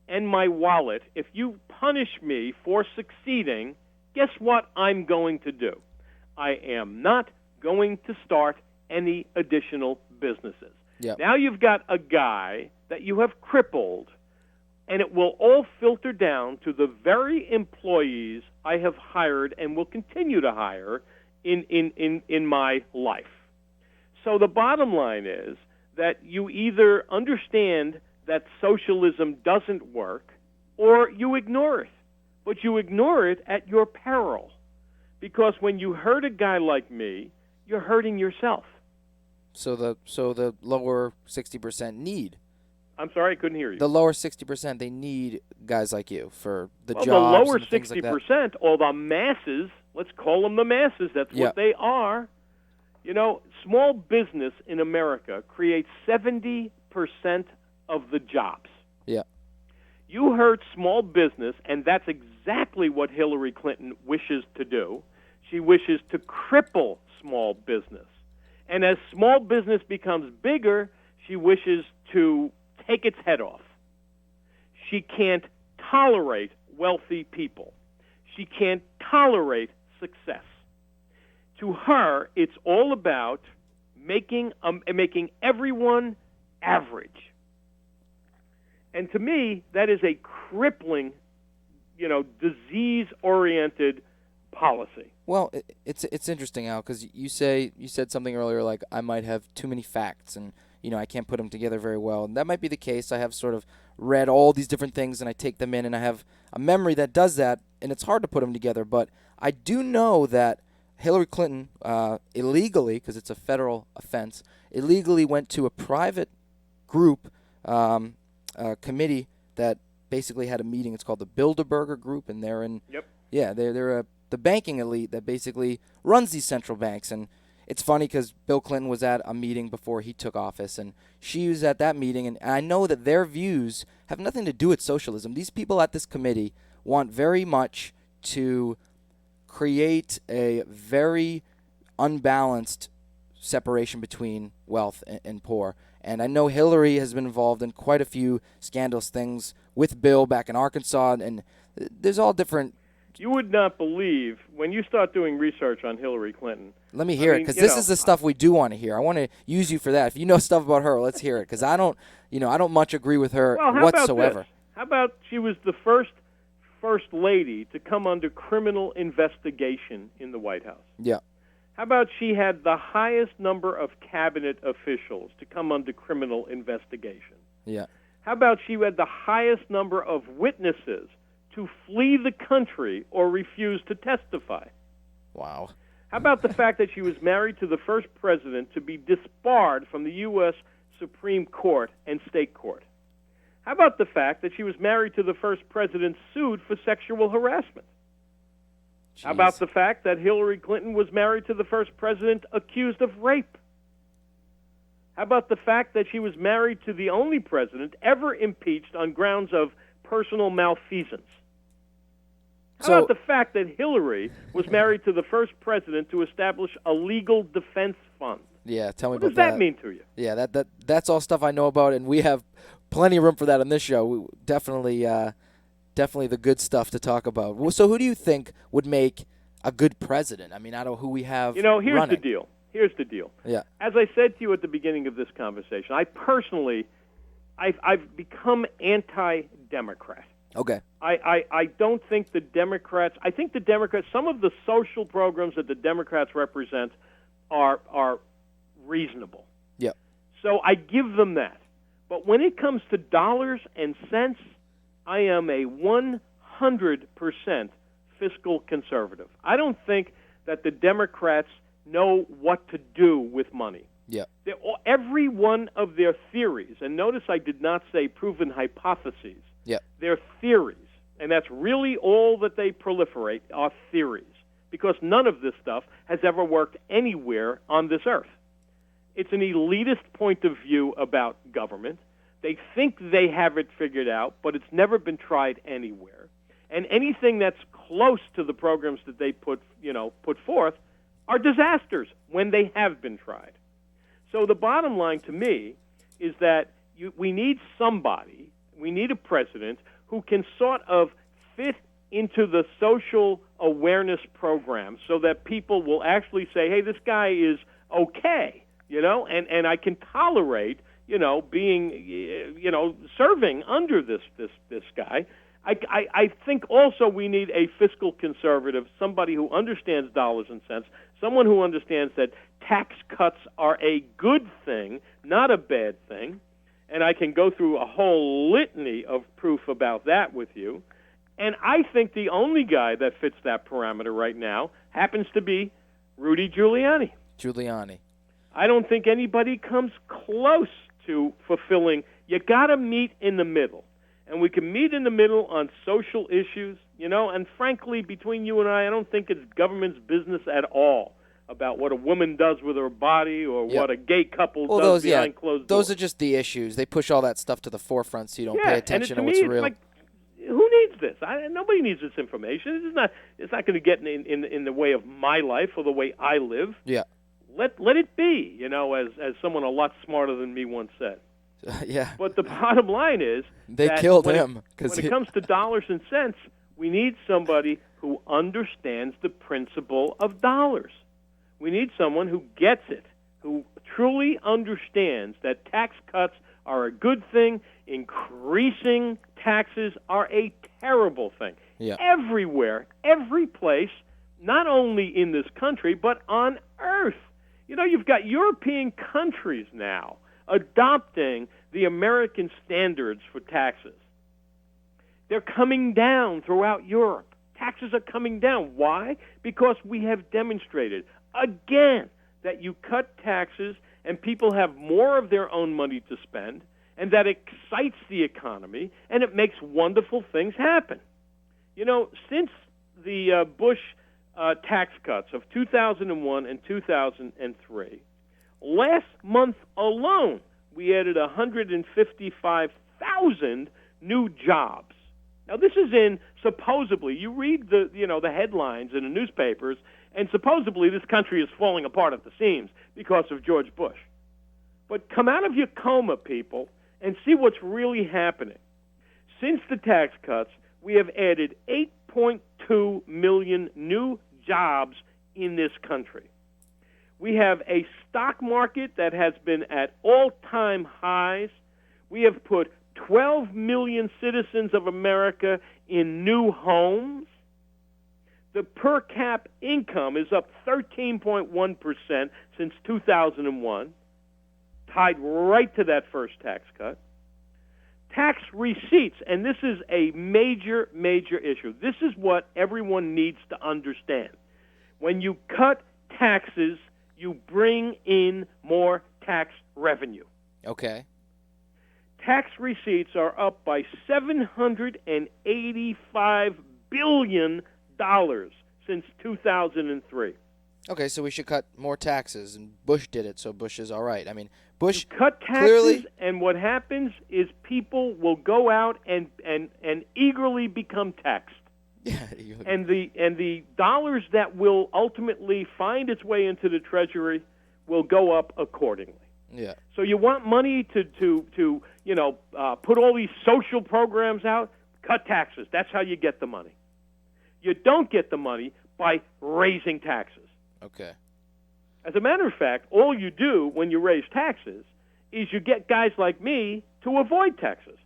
and my wallet, if you punish me for succeeding, guess what I'm going to do? I am not going to start any additional businesses. Yep. Now you've got a guy that you have crippled, and it will all filter down to the very employees I have hired and will continue to hire in my life. So the bottom line is that you either understand that socialism doesn't work or you ignore it. But you ignore it at your peril. Because when you hurt a guy like me, you're hurting yourself. So the lower 60% need. I'm sorry, I couldn't hear you. The lower 60%, they need guys like you for the jobs. The lower and the things like that. 60%, or the masses, let's call them the masses, that's Yeah. what they are. Small business in America creates 70% of the jobs. Yeah. You hurt small business, and that's exactly what Hillary Clinton wishes to do. She wishes to cripple small business. And as small business becomes bigger, she wishes to take its head off. She can't tolerate wealthy people. She can't tolerate success. To her, it's all about making everyone average. And to me, that is a crippling, disease-oriented policy. Well, it's interesting, Al, because you said something earlier like I might have too many facts and I can't put them together very well. And that might be the case. I have sort of read all these different things and I take them in and I have a memory that does that, and it's hard to put them together. But I do know that Hillary Clinton illegally, because it's a federal offense, illegally went to a private group committee that basically had a meeting. It's called the Bilderberger Group, and they're in. Yep. Yeah, they're the banking elite that basically runs these central banks. And it's funny because Bill Clinton was at a meeting before he took office, and she was at that meeting. And I know that their views have nothing to do with socialism. These people at this committee want very much to create a very unbalanced separation between wealth and poor. And I know Hillary has been involved in quite a few scandalous things with Bill back in Arkansas, and there's all different You would not believe, when you start doing research on Hillary Clinton. Let me hear it, because this is the stuff we do want to hear. I want to use you for that. If you know stuff about her, let's hear it, because I don't much agree with her whatsoever. About this? How about she was the first lady to come under criminal investigation in the White House? Yeah. How about she had the highest number of cabinet officials to come under criminal investigation? Yeah. How about she had the highest number of witnesses to flee the country or refuse to testify? Wow. How about the fact that she was married to the first president to be disbarred from the U.S. Supreme Court and state court? How about the fact that she was married to the first president sued for sexual harassment? Jeez. How about the fact that Hillary Clinton was married to the first president accused of rape? How about the fact that she was married to the only president ever impeached on grounds of personal malfeasance? How about the fact that Hillary was married to the first president to establish a legal defense fund? Yeah, tell me What about that. does that mean to you? Yeah, that's all stuff I know about, and we have plenty of room for that on this show. Definitely the good stuff to talk about. So who do you think would make a good president? I mean, I don't know who we have here's running. Here's the deal. Yeah. As I said to you at the beginning of this conversation, I've become anti-Democrat. Okay. I don't think the Democrats. I think the Democrats. Some of the social programs that the Democrats represent are reasonable. Yeah. So I give them that. But when it comes to dollars and cents, I am a 100% fiscal conservative. I don't think that the Democrats know what to do with money. Yeah. Every one of their theories, and notice I did not say proven hypotheses. Yeah. They're theories, and that's really all that they proliferate are theories, because none of this stuff has ever worked anywhere on this earth. It's an elitist point of view about government. They think they have it figured out, but it's never been tried anywhere. And anything that's close to the programs that they put forth are disasters when they have been tried. So the bottom line to me is that we need somebody, we need a president who can sort of fit into the social awareness program so that people will actually say, hey, this guy is okay, and I can tolerate, being, serving under this guy. I think also we need a fiscal conservative, somebody who understands dollars and cents, someone who understands that tax cuts are a good thing, not a bad thing. And I can go through a whole litany of proof about that with you. And I think the only guy that fits that parameter right now happens to be Rudy Giuliani. I don't think anybody comes close to fulfilling. You got to meet in the middle. And we can meet in the middle on social issues, and frankly, between you and I don't think it's government's business at all about what a woman does with her body or what a gay couple does behind closed doors. Those are just the issues. They push all that stuff to the forefront so you don't pay attention to what's real. Like, who needs this? Nobody needs this information. It's not going to get in the way of my life or the way I live. Yeah. Let it be, as someone a lot smarter than me once said. Yeah. But the bottom line is they killed him. When it comes to dollars and cents, we need somebody who understands the principle of dollars. We need someone who gets it, who truly understands that tax cuts are a good thing, increasing taxes are a terrible thing. Yeah. Everywhere, every place, not only in this country, but on earth. You've got European countries now adopting the American standards for taxes. They're coming down throughout Europe. Taxes are coming down. Why? Because we have demonstrated, again, that you cut taxes and people have more of their own money to spend, and that excites the economy, and it makes wonderful things happen. Since the Bush tax cuts of 2001 and 2003, last month alone, we added 155,000 new jobs. Now, this is in supposedly, you read the headlines in the newspapers, and supposedly this country is falling apart at the seams because of George Bush. But come out of your coma, people, and see what's really happening. Since the tax cuts, we have added 8.2 million new jobs in this country. We have a stock market that has been at all-time highs. We have put 12 million citizens of America in new homes. The per cap income is up 13.1% since 2001, tied right to that first tax cut. Tax receipts, and this is a major, major issue. This is what everyone needs to understand. When you cut taxes, you bring in more tax revenue. Okay. Tax receipts are up by $785 billion since 2003. Okay, so we should cut more taxes, and Bush did it, so Bush is all right. I mean, Bush You cut taxes, clearly, and what happens is people will go out and eagerly become taxed. yeah, And the dollars that will ultimately find its way into the Treasury will go up accordingly. yeah, So you want money to put all these social programs out? Cut taxes. That's how you get the money. You don't get the money by raising taxes. okay, As a matter of fact, all you do when you raise taxes is you get guys like me to avoid taxes.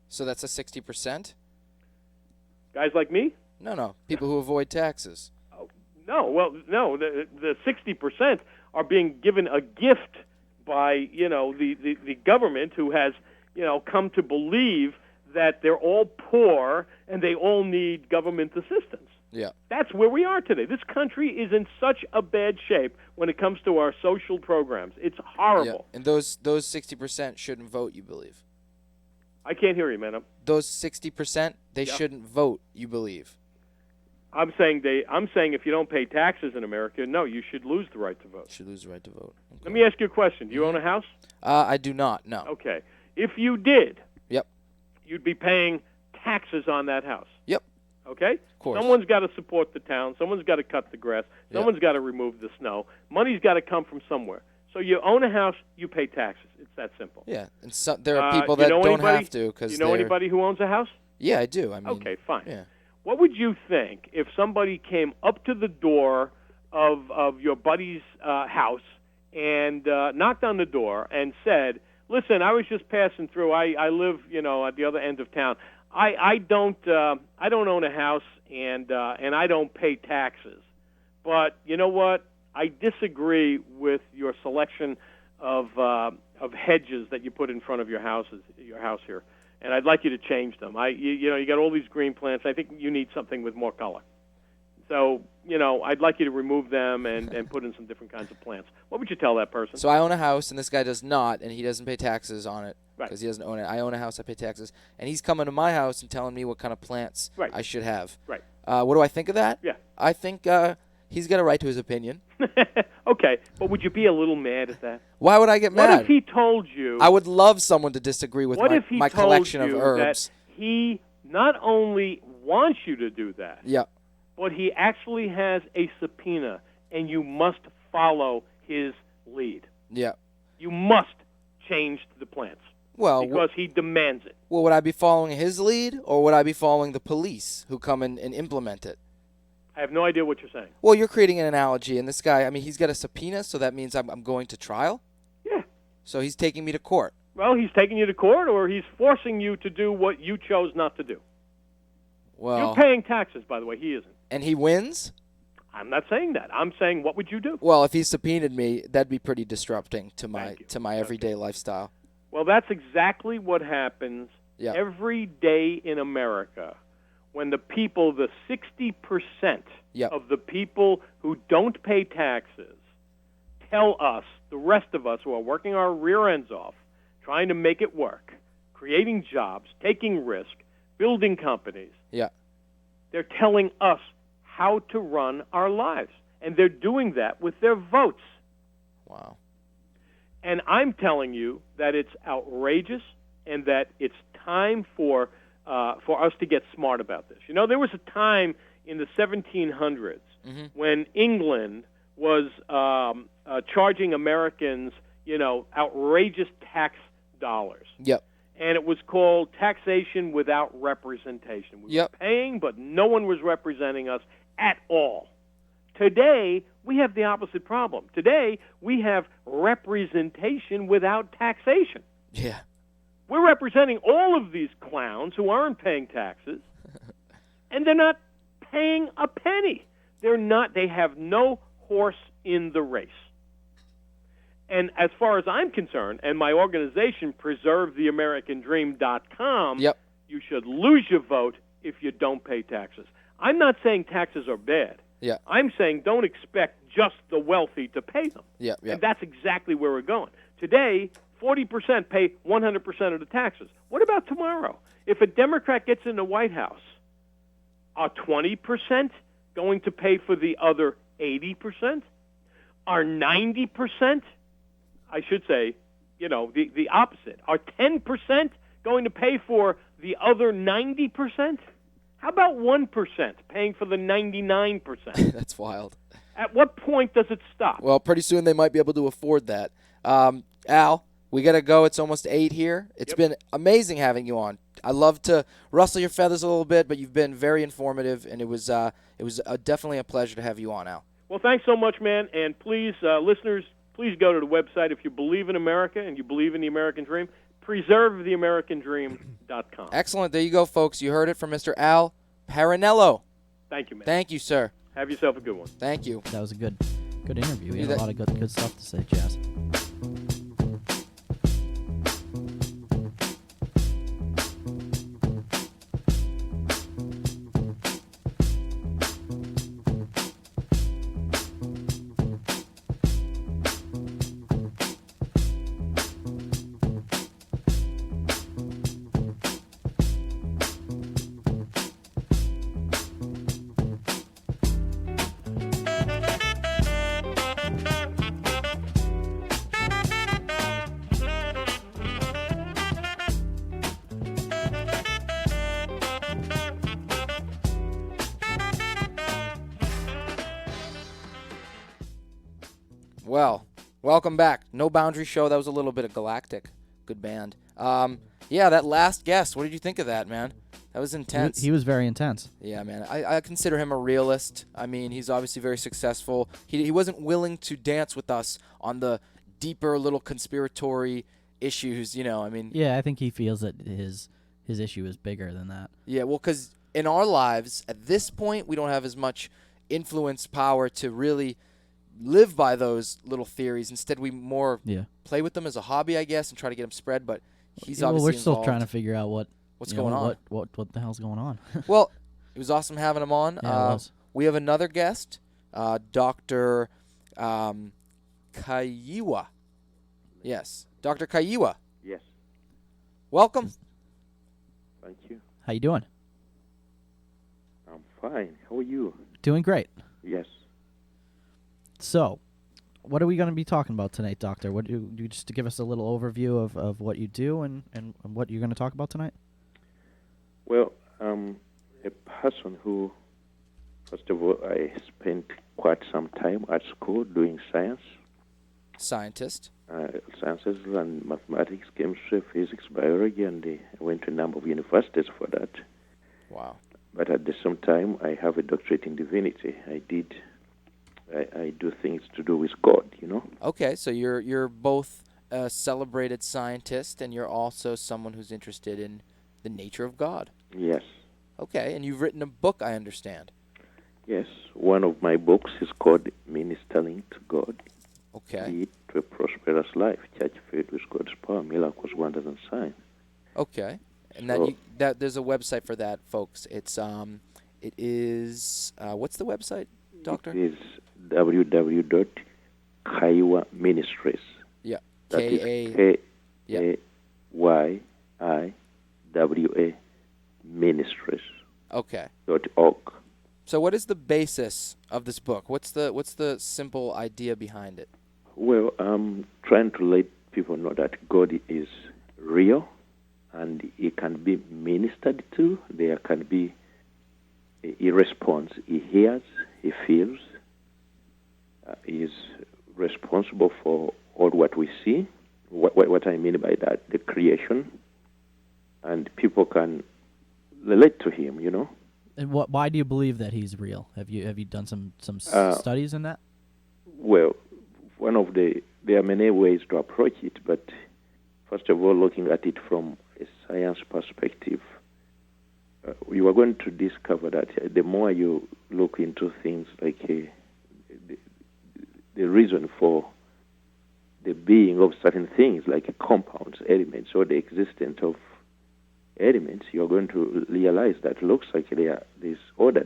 so that's a 60%? Guys like me? No, people who avoid taxes. No, the 60% are being given a gift by, the government, who has, come to believe that they're all poor and they all need government assistance. Yeah, That's where we are today. This country is in such a bad shape when it comes to our social programs. It's yeah, horrible. and those 60% shouldn't vote, you believe? I can't hear you, man. Those 60%, they Yeah. shouldn't vote, you believe? I'm saying if you don't pay taxes in America, no, you should lose the right to vote. Should lose the right to vote. Okay. Let me ask you a question. Do you own a house? I do not. No. Okay. If you did, Yep. you'd be paying taxes on that house. Yep. Okay? Of course. Someone's got to support the town. Someone's got to cut the grass. Yeah. Someone's got to remove the snow. Money's got to come from somewhere. So you own a house, you pay taxes. It's that simple. Yeah, and there are people you that know don't anybody- have to because You know anybody who owns a house? Yeah, I do. I mean, Okay, fine. Yeah. What would you think if somebody came up to the door of your buddy's house and knocked on the door and said, "Listen, I was just passing through. I live, at the other end of town. I don't own a house and I don't pay taxes. But you know what? I disagree with your selection of hedges that you put in front of your house here, and I'd like you to change them. You got all these green plants. I think you need something with more color. So, I'd like you to remove them and put in some different kinds of plants." What would you tell that person? So I own a house, and this guy does not, and he doesn't pay taxes on it Right. because he doesn't own it. I own a house, I pay taxes, and he's coming to my house and telling me what kind of plants Right. I should have. Right. What do I think of that? Yeah. I think he's got a right to his opinion. Okay, but would you be a little mad at that? Why would I get What mad? if he told you? I would love someone to disagree with What if he my told collection of you herbs. that he not only wants you to do that, Yeah. but he actually has a subpoena, and you must follow his lead. Yeah. You must change the plants Well, because he demands it. well, would I be following his lead, or would I be following the police who come and implement it? I have no idea what you're saying. Well, you're creating an analogy, and this guy, I mean, he's got a subpoena, so that means I'm going to trial? Yeah. So he's taking me to court. Well, he's taking you to court, or he's forcing you to do what you chose not to do. Well, You're paying taxes, by the way. He isn't. and he wins? I'm not saying that. I'm saying, what would you do? Well, if he subpoenaed me, that'd be pretty disrupting to my Thank you. everyday lifestyle. Well, that's exactly what happens Yeah. every day in America when the people, the 60% Yep. of the people who don't pay taxes, tell us, the rest of us who are working our rear ends off, trying to make it work, creating jobs, taking risk, building companies. Yeah. They're telling us how to run our lives, and they're doing that with their votes. Wow. And I'm telling you that it's outrageous and that it's time for us to get smart about this. There was a time in the 1700s when England was charging Americans, outrageous tax dollars. Yep. and it was called taxation without representation. We were paying, but no one was representing us at all. Today, we have the opposite problem. Today, we have representation without taxation. Yeah. We're representing all of these clowns who aren't paying taxes, and they're not paying a penny. They have no horse in the race. And as far as I'm concerned, and my organization, PreserveTheAmericanDream.com, you should lose your vote if you don't pay taxes. I'm not saying taxes are bad. Yeah. I'm saying don't expect just the wealthy to pay them. Yeah. And that's exactly where we're going. Today, 40% pay 100% of the taxes. What about tomorrow? If a Democrat gets in the White House, are 20% going to pay for the other 80%? Are 90%? I should say, the opposite. Are 10% going to pay for the other 90%? How about 1% paying for the 99%? That's wild. At what point does it stop? Well, pretty soon they might be able to afford that. Al, we got to go. It's almost 8 here. It's been amazing having you on. I love to rustle your feathers a little bit, but you've been very informative, and it was definitely a pleasure to have you on, Al. Well, thanks so much, man. And please, listeners, please go to the website if you believe in America and you believe in the American dream. PreserveTheAmericanDream.com. Excellent. There you go, folks. You heard it from Mr. Al Parinello. Thank you, man. Thank you, sir. Have yourself a good one. Thank you. That was a good interview. We had a lot of good stuff to say, Jazz. Well, welcome back. No Boundary Show. That was a little bit of Galactic. Good band. Yeah, that last guest. What did you think of that, man? That was intense. He was very intense. Yeah, man. I consider him a realist. I mean, he's obviously very successful. He wasn't willing to dance with us on the deeper little conspiratory issues, I mean. Yeah, I think he feels that his issue is bigger than that. Yeah, well, because in our lives, at this point, we don't have as much influence, power to really live by those little theories. Instead, we more play with them as a hobby, I guess, and try to get them spread. But he's obviously we're still involved. trying to figure out what's going on. What the hell's going on? Well, it was awesome having him on. Yeah, it was. We have another guest, Dr. Kaiwa. Yes, Dr. Kaiwa. Yes. Welcome. Thank you. How you doing? I'm fine. How are you? Doing great. Yes. So, what are we going to be talking about tonight, Doctor? What do you just to give us a little overview of what you do and what you're going to talk about tonight? Well, I'm a person who, first of all, I spent quite some time at school doing science. Scientist. Sciences and mathematics, chemistry, physics, biology, and I went to a number of universities for that. Wow. But at the same time, I have a doctorate in divinity. I do things to do with God, Okay, so you're both a celebrated scientist, and you're also someone who's interested in the nature of God. Yes. Okay, and you've written a book, I understand. Yes. One of my books is called Ministering to God. Okay. Lead to a prosperous life, church filled with God's power, miracles, wonders, and signs. Okay, and So, that there's a website for that, folks. It is what's the website, Doctor? It is www.Kaiwa Ministries. Yeah. That is Kaiwa Ministries. Okay. .org. So what is the basis of this book? What's the simple idea behind it? Well, I'm trying to let people know that God is real and He can be ministered to. There can be a response. He hears, He feels. He is responsible for all what we see. What I mean by that, the creation, and people can relate to him, you know. And why do you believe that he's real? Have you done some studies in that? Well, there are many ways to approach it, but first of all, looking at it from a science perspective, you are going to discover that the more you look into things like the reason for the being of certain things, like compounds, elements, or the existence of elements, you're going to realize that looks like this order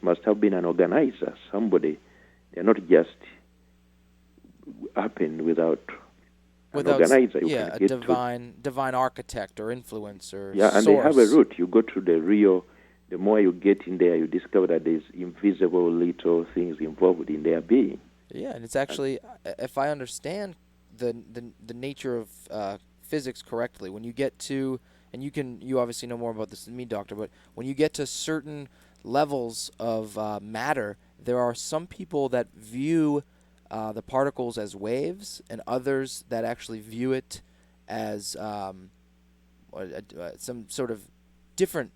must have been an organizer, somebody. They're not just happened without an organizer. A divine architect or influencer. Yeah, and source. they have a root. You go to the real. The more you get in there, you discover that there's invisible little things involved in their being. Yeah, and it's actually, if I understand the nature of physics correctly, when you get to, and you obviously know more about this than me, Doctor, but when you get to certain levels of matter, there are some people that view the particles as waves, and others that actually view it as some sort of different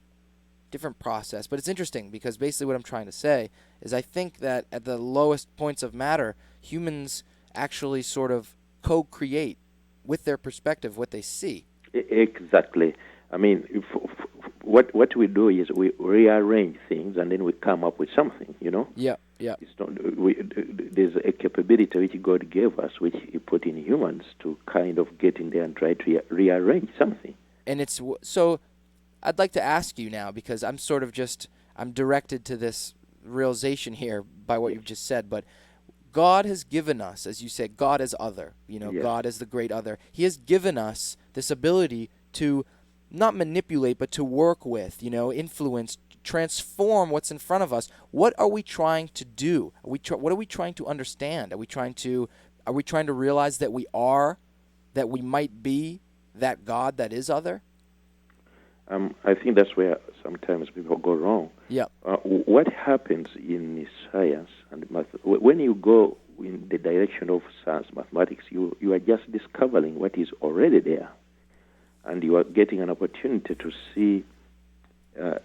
process. But it's interesting because basically what I'm trying to say is I think that at the lowest points of matter, humans actually sort of co-create with their perspective what they see. Exactly. I mean, what we do is we rearrange things and then we come up with something, you know? Yeah. It's not, there's a capability which God gave us, which He put in humans to kind of get in there and try to rearrange something. And it's so I'd like to ask you now, because I'm sort of I'm directed to this realization here by what you've just said, but God has given us, as you said, God as other, Yes. God as the great other. He has given us this ability to not manipulate, but to work with, influence, transform what's in front of us. What are we trying to do? What are we trying to understand? Are we trying to realize that we might be that God that is other? I think that's where sometimes people go wrong. Yeah. What happens in science and math, when you go in the direction of science, mathematics, you are just discovering what is already there. And you are getting an opportunity to see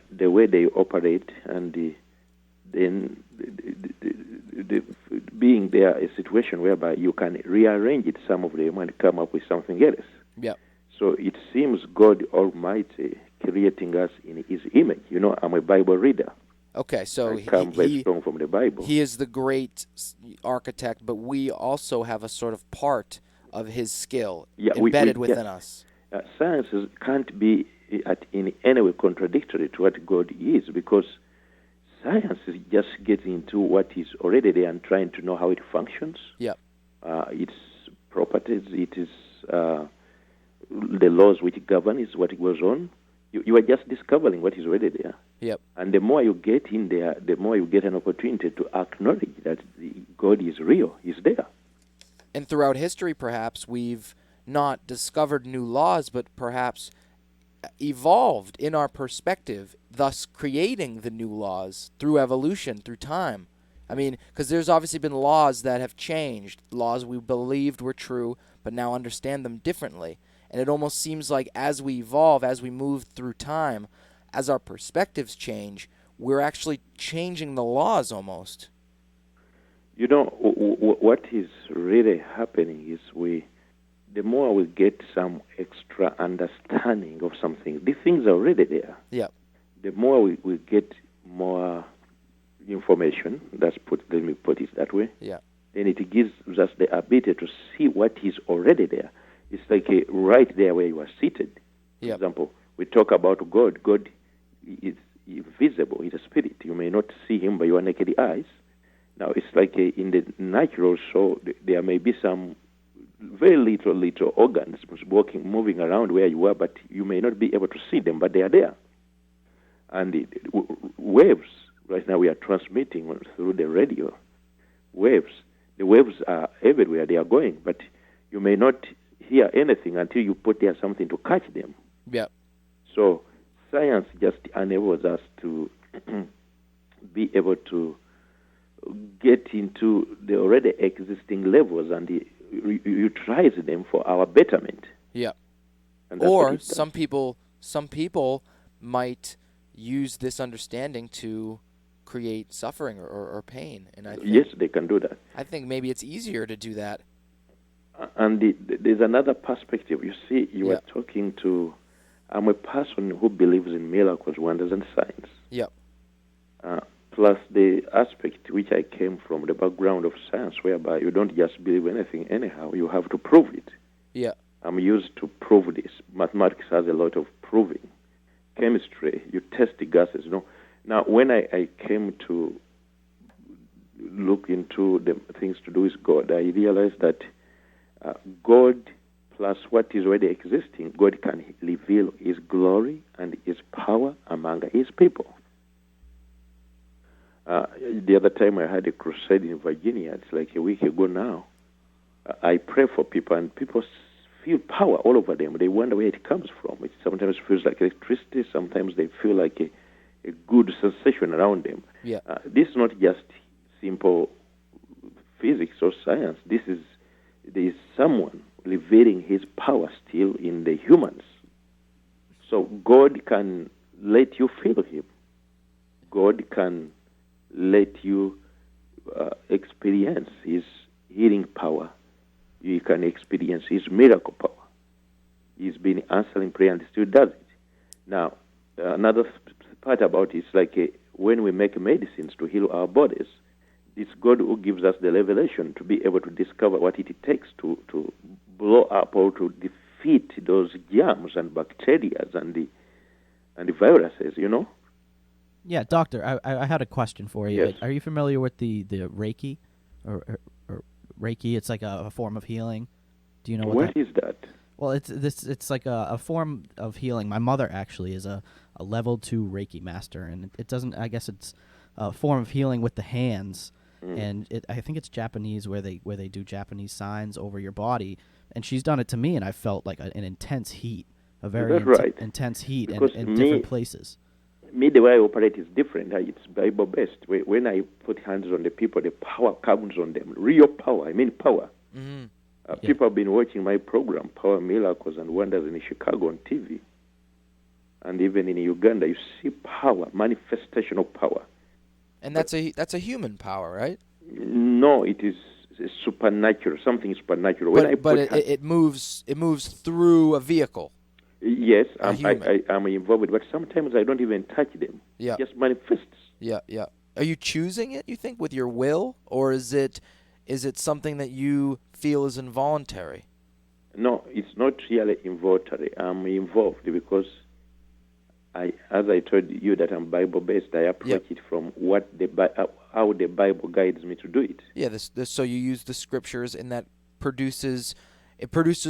the way they operate, and then being there a situation whereby you can rearrange it, some of them, and come up with something else. Yeah. So it seems God Almighty creating us in His image. I'm a Bible reader. Okay, so I come very strong from the Bible. He is the great architect, but we also have a sort of part of His skill embedded within us. Science can't be in any way contradictory to what God is, because science is just getting into what is already there and trying to know how it functions. Yeah. Its properties, it is the laws which govern is what goes on. You are just discovering what is already there. Yep. And the more you get in there, the more you get an opportunity to acknowledge that God is real, He's there. And throughout history, perhaps, we've not discovered new laws, but perhaps evolved in our perspective, thus creating the new laws through evolution, through time. I mean, because there's obviously been laws that have changed, laws we believed were true, but now understand them differently. And it almost seems like as we evolve, as we move through time, as our perspectives change, we're actually changing the laws almost. What is really happening is the more we get some extra understanding of something, these things are already there. Yeah. The more we get more information, let me put it that way. Yeah. And it gives us the ability to see what is already there. It's like right there where you are seated. For example, we talk about God. God is invisible. He's a spirit. You may not see Him by your naked eyes. Now, it's like in the natural show, there may be some very little organs moving around where you are, but you may not be able to see them, but they are there. And waves, right now we are transmitting through the radio. Waves. The waves are everywhere. They are going, but you may not hear anything until you put there something to catch them. Yeah. So science just enables us to be able to get into the already existing levels and utilize them for our betterment. Yeah. And that's or some people some people might use this understanding to create suffering or pain. And I think, Yes, they can do that. I think maybe it's easier to do that. And there's another perspective. You see, you Yeah. are talking to, I'm a person who believes in miracles, wonders, and signs. Yep. Plus the aspect which I came from, the background of science, whereby you don't just believe anything anyhow, you have to prove it. Yeah. I'm used to prove this. Mathematics has a lot of proving. Chemistry, you test the gases. Now, when I came to look into the things to do with God, I realized that God plus what is already existing, God can reveal His glory and His power among His people. The other time I had a crusade in Virginia, it's like a week ago now. I pray for people, and people feel power all over them. They wonder where it comes from. It sometimes feels like electricity. Sometimes they feel like a good sensation around them. Yeah. This is not just simple physics or science. There is someone revealing His power still in the humans. So God can let you feel Him. God can let you experience His healing power. You can experience His miracle power. He's been answering prayer and still does it. Now, another part about it is like when we make medicines to heal our bodies, it's God who gives us the revelation to be able to discover what it takes to blow up or to defeat those germs and bacteria and the viruses, Yeah, doctor, I had a question for you. Yes. Are you familiar with the Reiki or Reiki? It's like a form of healing. Do you know What is that? Well, it's like a form of healing. My mother actually is a level 2 Reiki master, and it doesn't. I guess it's a form of healing with the hands, and I think it's Japanese where they do Japanese signs over your body, and she's done it to me, and I felt like an intense heat, a very That's right. intense heat Because in different places. Me, the way I operate is different. It's Bible-based. When I put hands on the people, the power comes on them. Real power. I mean power. Mm-hmm. People have been watching my program, Power, Miracles, and Wonders in Chicago on TV. And even in Uganda, you see power, manifestation of power. And that's a human power, right? No, it is supernatural, something supernatural. But it moves through a vehicle. Yes, A I'm human. involved, but sometimes I don't even touch them. Yeah. It just manifests. Yeah, yeah. Are you choosing it, you think, with your will, or is it something that you feel is involuntary? No, it's not really involuntary. I'm involved because as I told you that I'm Bible-based, I approach it from how the Bible guides me to do it. Yeah, so you use the scriptures, and that produces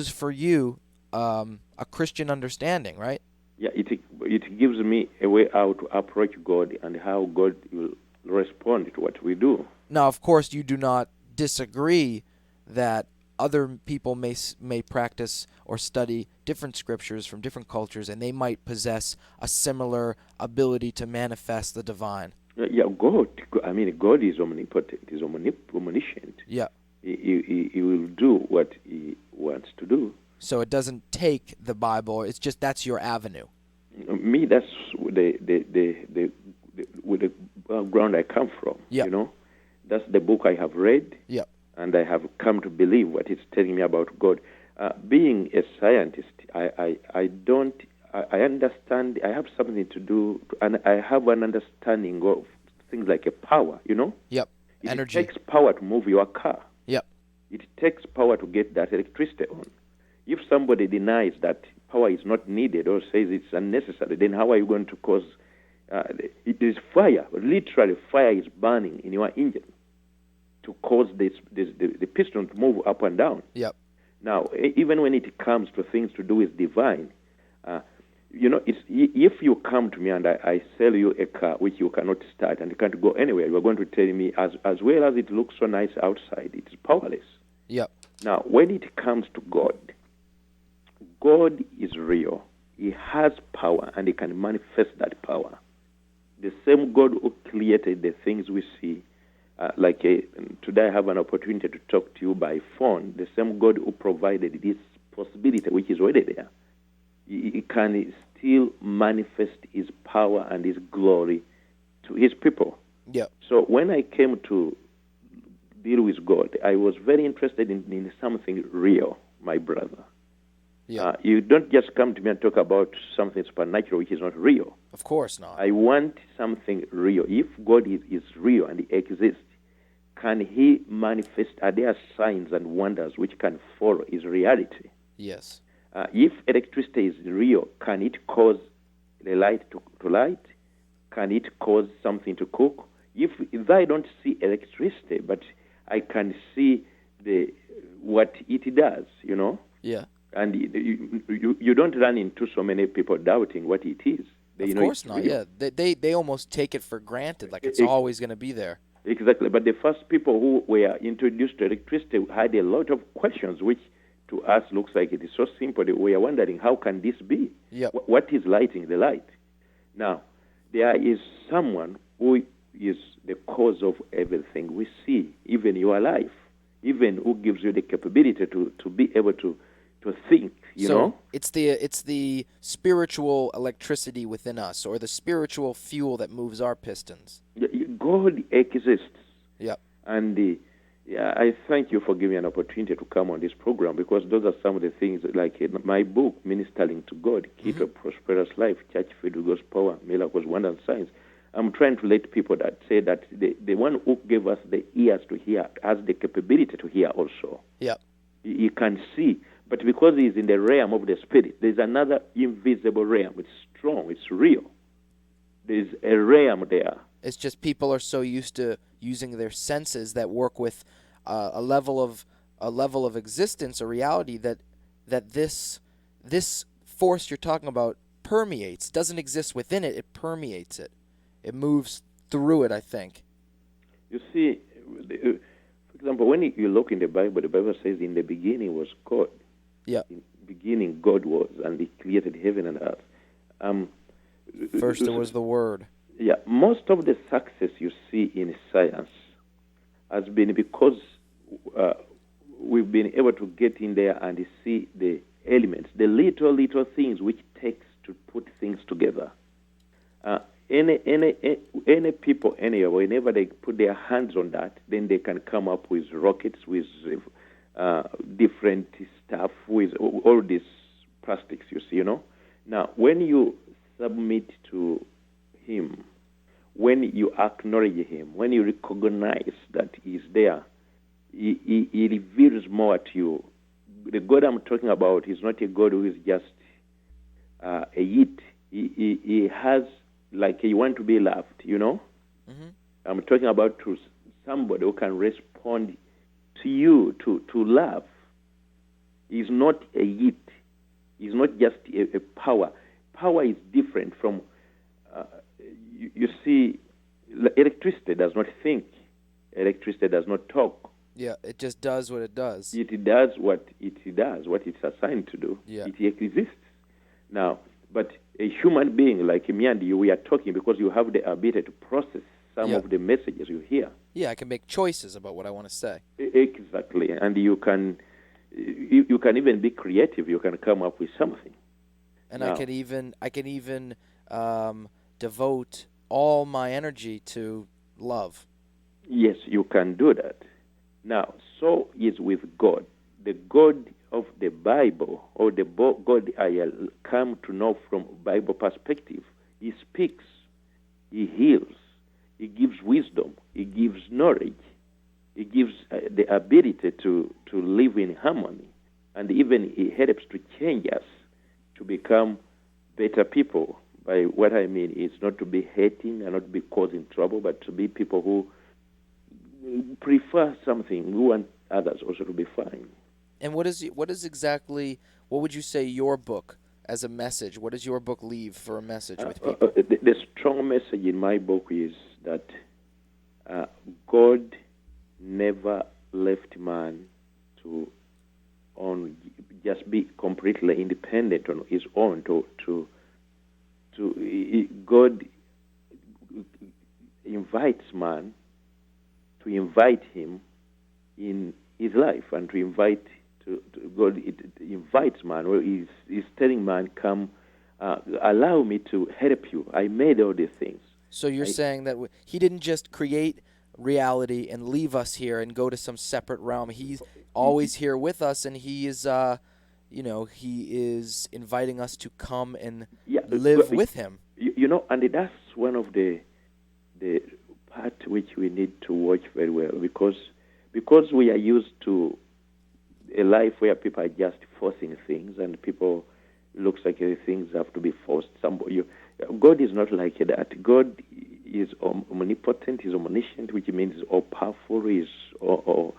for you a Christian understanding, right? Yeah, it gives me a way out to approach God and how God will respond to what we do. Now, of course, you do not disagree that other people may practice or study different scriptures from different cultures, and they might possess a similar ability to manifest the divine. Yeah, God is omnipotent. He's omniscient. Yeah. He will do what He wants to do. So it doesn't take the Bible. It's just that's your avenue. Me, that's the ground I come from. Yeah. That's the book I have read. Yeah. And I have come to believe what it's telling me about God. Being a scientist, I understand. I have something to do, and I have an understanding of things like a power. Yep. It Energy. takes power to move your car. Yep. It takes power to get that electricity on. If somebody denies that power is not needed or says it's unnecessary, then how are you going to cause? It is fire. Literally, fire is burning in your engine to cause the piston to move up and down. Yep. Now, even when it comes to things to do with divine, if you come to me and I sell you a car which you cannot start and you can't go anywhere, you are going to tell me, as well as it looks so nice outside, it is powerless. Yep. Now, when it comes to God, God is real. He has power, and He can manifest that power. The same God who created the things we see, today I have an opportunity to talk to you by phone. The same God who provided this possibility, which is already there, He can still manifest his power and his glory to his people. Yep. So when I came to deal with God, I was very interested in something real, my brother. Yeah. You don't just come to me and talk about something supernatural which is not real. Of course not. I want something real. If God is real and he exists, can he manifest? Are there signs and wonders which can follow his reality? Yes. If electricity is real, can it cause the light to light? Can it cause something to cook? If I don't see electricity, but I can see what it does, Yeah. and you don't run into so many people doubting what it is. Of course not. Real. Yeah. They almost take it for granted, like it's always going to be there. Exactly. But the first people who were introduced to electricity had a lot of questions, which to us looks like it is so simple. We are wondering, how can this be? Yep. What is lighting the light? Now, there is someone who is the cause of everything we see, even your life, even who gives you the capability to be able to think, you know? It's the spiritual electricity within us, or the spiritual fuel that moves our pistons. God exists. Yep. And I thank you for giving me an opportunity to come on this program, because those are some of the things, like in my book, Ministering to God, Key to a Prosperous Life, Church Filled with God's Power, Miracles, Wonders, and Signs. I'm trying to let people that say that the one who gave us the ears to hear has the capability to hear also. Yep. He can see, but because he's in the realm of the spirit, there's another invisible realm. It's strong, it's real. There's a realm there. It's just people are so used to using their senses that work with a level of existence or reality that this force you're talking about permeates. It doesn't exist within it; it permeates it. It moves through it, I think. You see, for example, when you look in the Bible says, "In the beginning was God." Yeah. In the beginning, God was, and He created heaven and earth. First, there was the Word. Yeah, most of the success you see in science has been because we've been able to get in there and see the elements, the little things which takes to put things together. Any people anywhere, whenever they put their hands on that, then they can come up with rockets, with different stuff, with all these plastics, you see, Now, when you submit to Him, when you acknowledge Him, when you recognize that He's there, He reveals more to you. The God I'm talking about is not a God who is just a it. He has, like, you want to be loved, Mm-hmm. I'm talking about to somebody who can respond to you, to love. He's not a it. He's not just a power. Power is different from, you see, electricity does not think. Electricity does not talk. Yeah, it just does what it does. It does what it does, what it's assigned to do. Yeah. It exists. Now, but a human being like me and you, we are talking because you have the ability to process some of the messages you hear. Yeah, I can make choices about what I want to say. Exactly, and you can even be creative. You can come up with something. And now, I can even devote all my energy to love. Yes, you can do that. Now, so is with God. The God of the Bible, or the God I come to know from Bible perspective, He speaks, He heals, He gives wisdom, He gives knowledge, He gives the ability to live in harmony, and even He helps to change us to become better people. By what I mean is not to be hating and not to be causing trouble, but to be people who prefer something, who want others also to be fine. And what would you say your book as a message? What does your book leave for a message with people? The strong message in my book is that God never left man to just be completely independent on his own. God invites man to invite him in his life, and to invite to God. It invites man. Well, he's telling man, come allow me to help you. I made all these things. So you're saying that he didn't just create reality and leave us here and go to some separate realm. He's always here with us, and he is, he is inviting us to come and live with him. And that's one of the part which we need to watch very well, because we are used to a life where people are just forcing things, and people looks like things have to be forced. God is not like that. God is omnipotent, is omniscient, which means all powerful, is all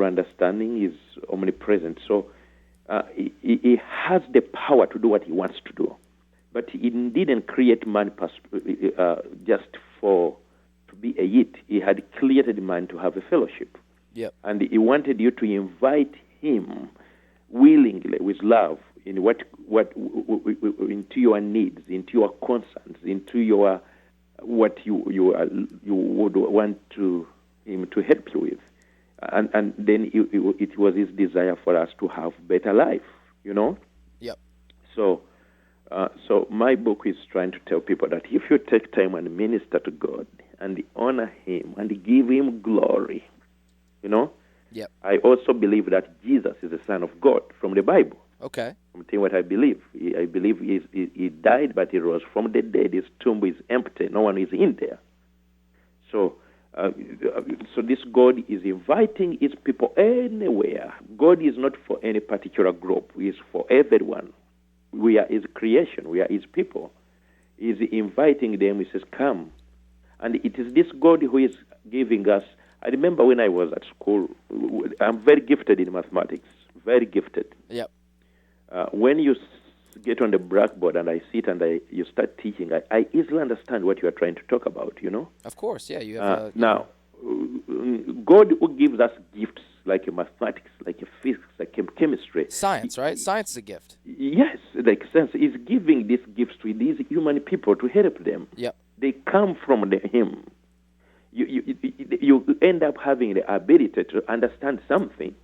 understanding, is omnipresent. So he has the power to do what he wants to do. But he didn't create man just to be a it. He had created man to have a fellowship. Yep. And he wanted you to invite him willingly, with love, in into your needs, into your concerns, into your what you would want him to help you with, and then it was his desire for us to have better life. Yep. So my book is trying to tell people that if you take time and minister to God and honor him and give him glory, Yep. I also believe that Jesus is the Son of God from the Bible. Okay. I'm telling you what I believe. I believe he died, but he rose from the dead. His tomb is empty. No one is in there. So this God is inviting his people anywhere. God is not for any particular group. He is for everyone. We are his creation. We are his people. He is inviting them. He says, come. And it is this God who is giving us. I remember when I was at school, I'm very gifted in mathematics, very gifted. Yep. When you get on the blackboard and I sit and you start teaching, I easily understand what you are trying to talk about, Of course, yeah. You have now, God who gives us gifts like mathematics, like physics, like chemistry. Science, right? Science is a gift. Yes, like sense. He's giving these gifts to these human people to help them. Yep. They come from him. You end up having the ability to understand something,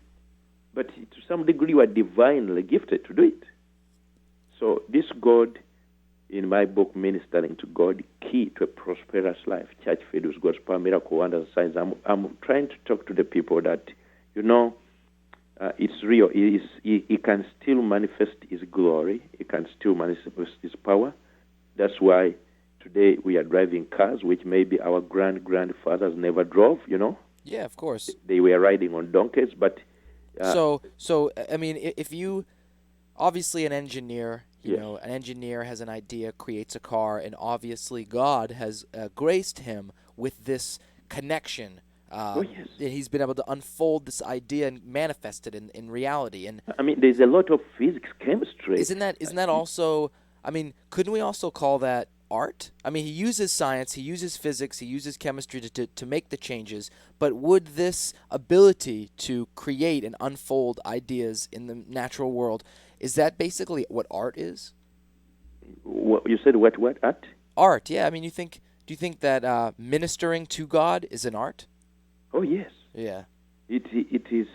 but to some degree you are divinely gifted to do it. So this God, in my book, Ministering to God, Key to a Prosperous Life, Church Filled with God's Power, Miracle, Wonders, and Signs, I'm trying to talk to the people that, it's real. He can still manifest his glory. He can still manifest his power. That's why today we are driving cars, which maybe our grandfathers never drove, Yeah, of course. They were riding on donkeys, but... So I mean, if you... Obviously an engineer, Yes. an engineer has an idea, creates a car, and obviously God has graced him with this connection. Yes. And he's been able to unfold this idea and manifest it in reality. And I mean, there's a lot of physics, chemistry. isn't that also... I mean, couldn't we also call that art? I mean, he uses science, he uses physics, he uses chemistry to make the changes, but would this ability to create and unfold ideas in the natural world, is that basically what art is? You said what art? Art, yeah. I mean, do you think that ministering to God is an art? Oh, yes. Yeah. It is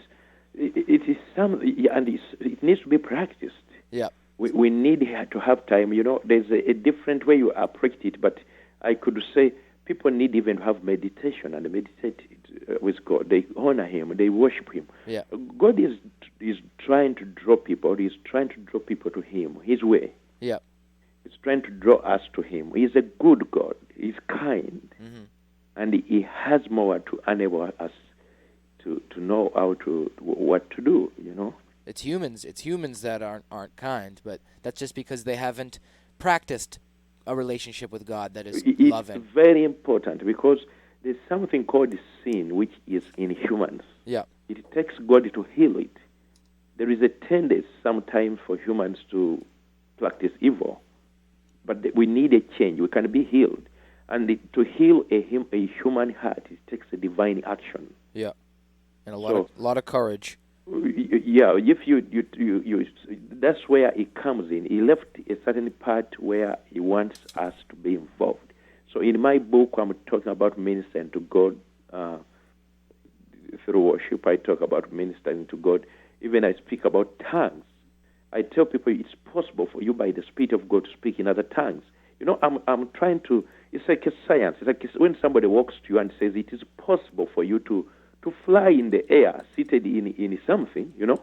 some, and it needs to be practiced. Yeah. We need to have time. There's a different way you approach it, but I could say people need even to have meditation and meditate with God. They honor him. They worship him. Yeah. God is trying to draw people. He's trying to draw people to him, his way. Yeah. He's trying to draw us to him. He's a good God. He's kind. Mm-hmm. And he has more to enable us to know what to do, It's humans that aren't kind, but that's just because they haven't practiced a relationship with God that is loving. It's very important because there's something called sin which is in humans. Yeah. It takes God to heal it. There is a tendency sometimes for humans to practice evil, but we need a change. We can be healed. And to heal a human heart, it takes a divine action. Yeah. And a lot of courage. Yeah, if you that's where it comes in. He left a certain part where he wants us to be involved. So in my book, I'm talking about ministering to God through worship. I talk about ministering to God. Even I speak about tongues. I tell people it's possible for you by the Spirit of God to speak in other tongues. You know, I'm trying to, it's like a science. It's like when somebody walks to you and says it is possible for you to fly in the air, seated in something, you know.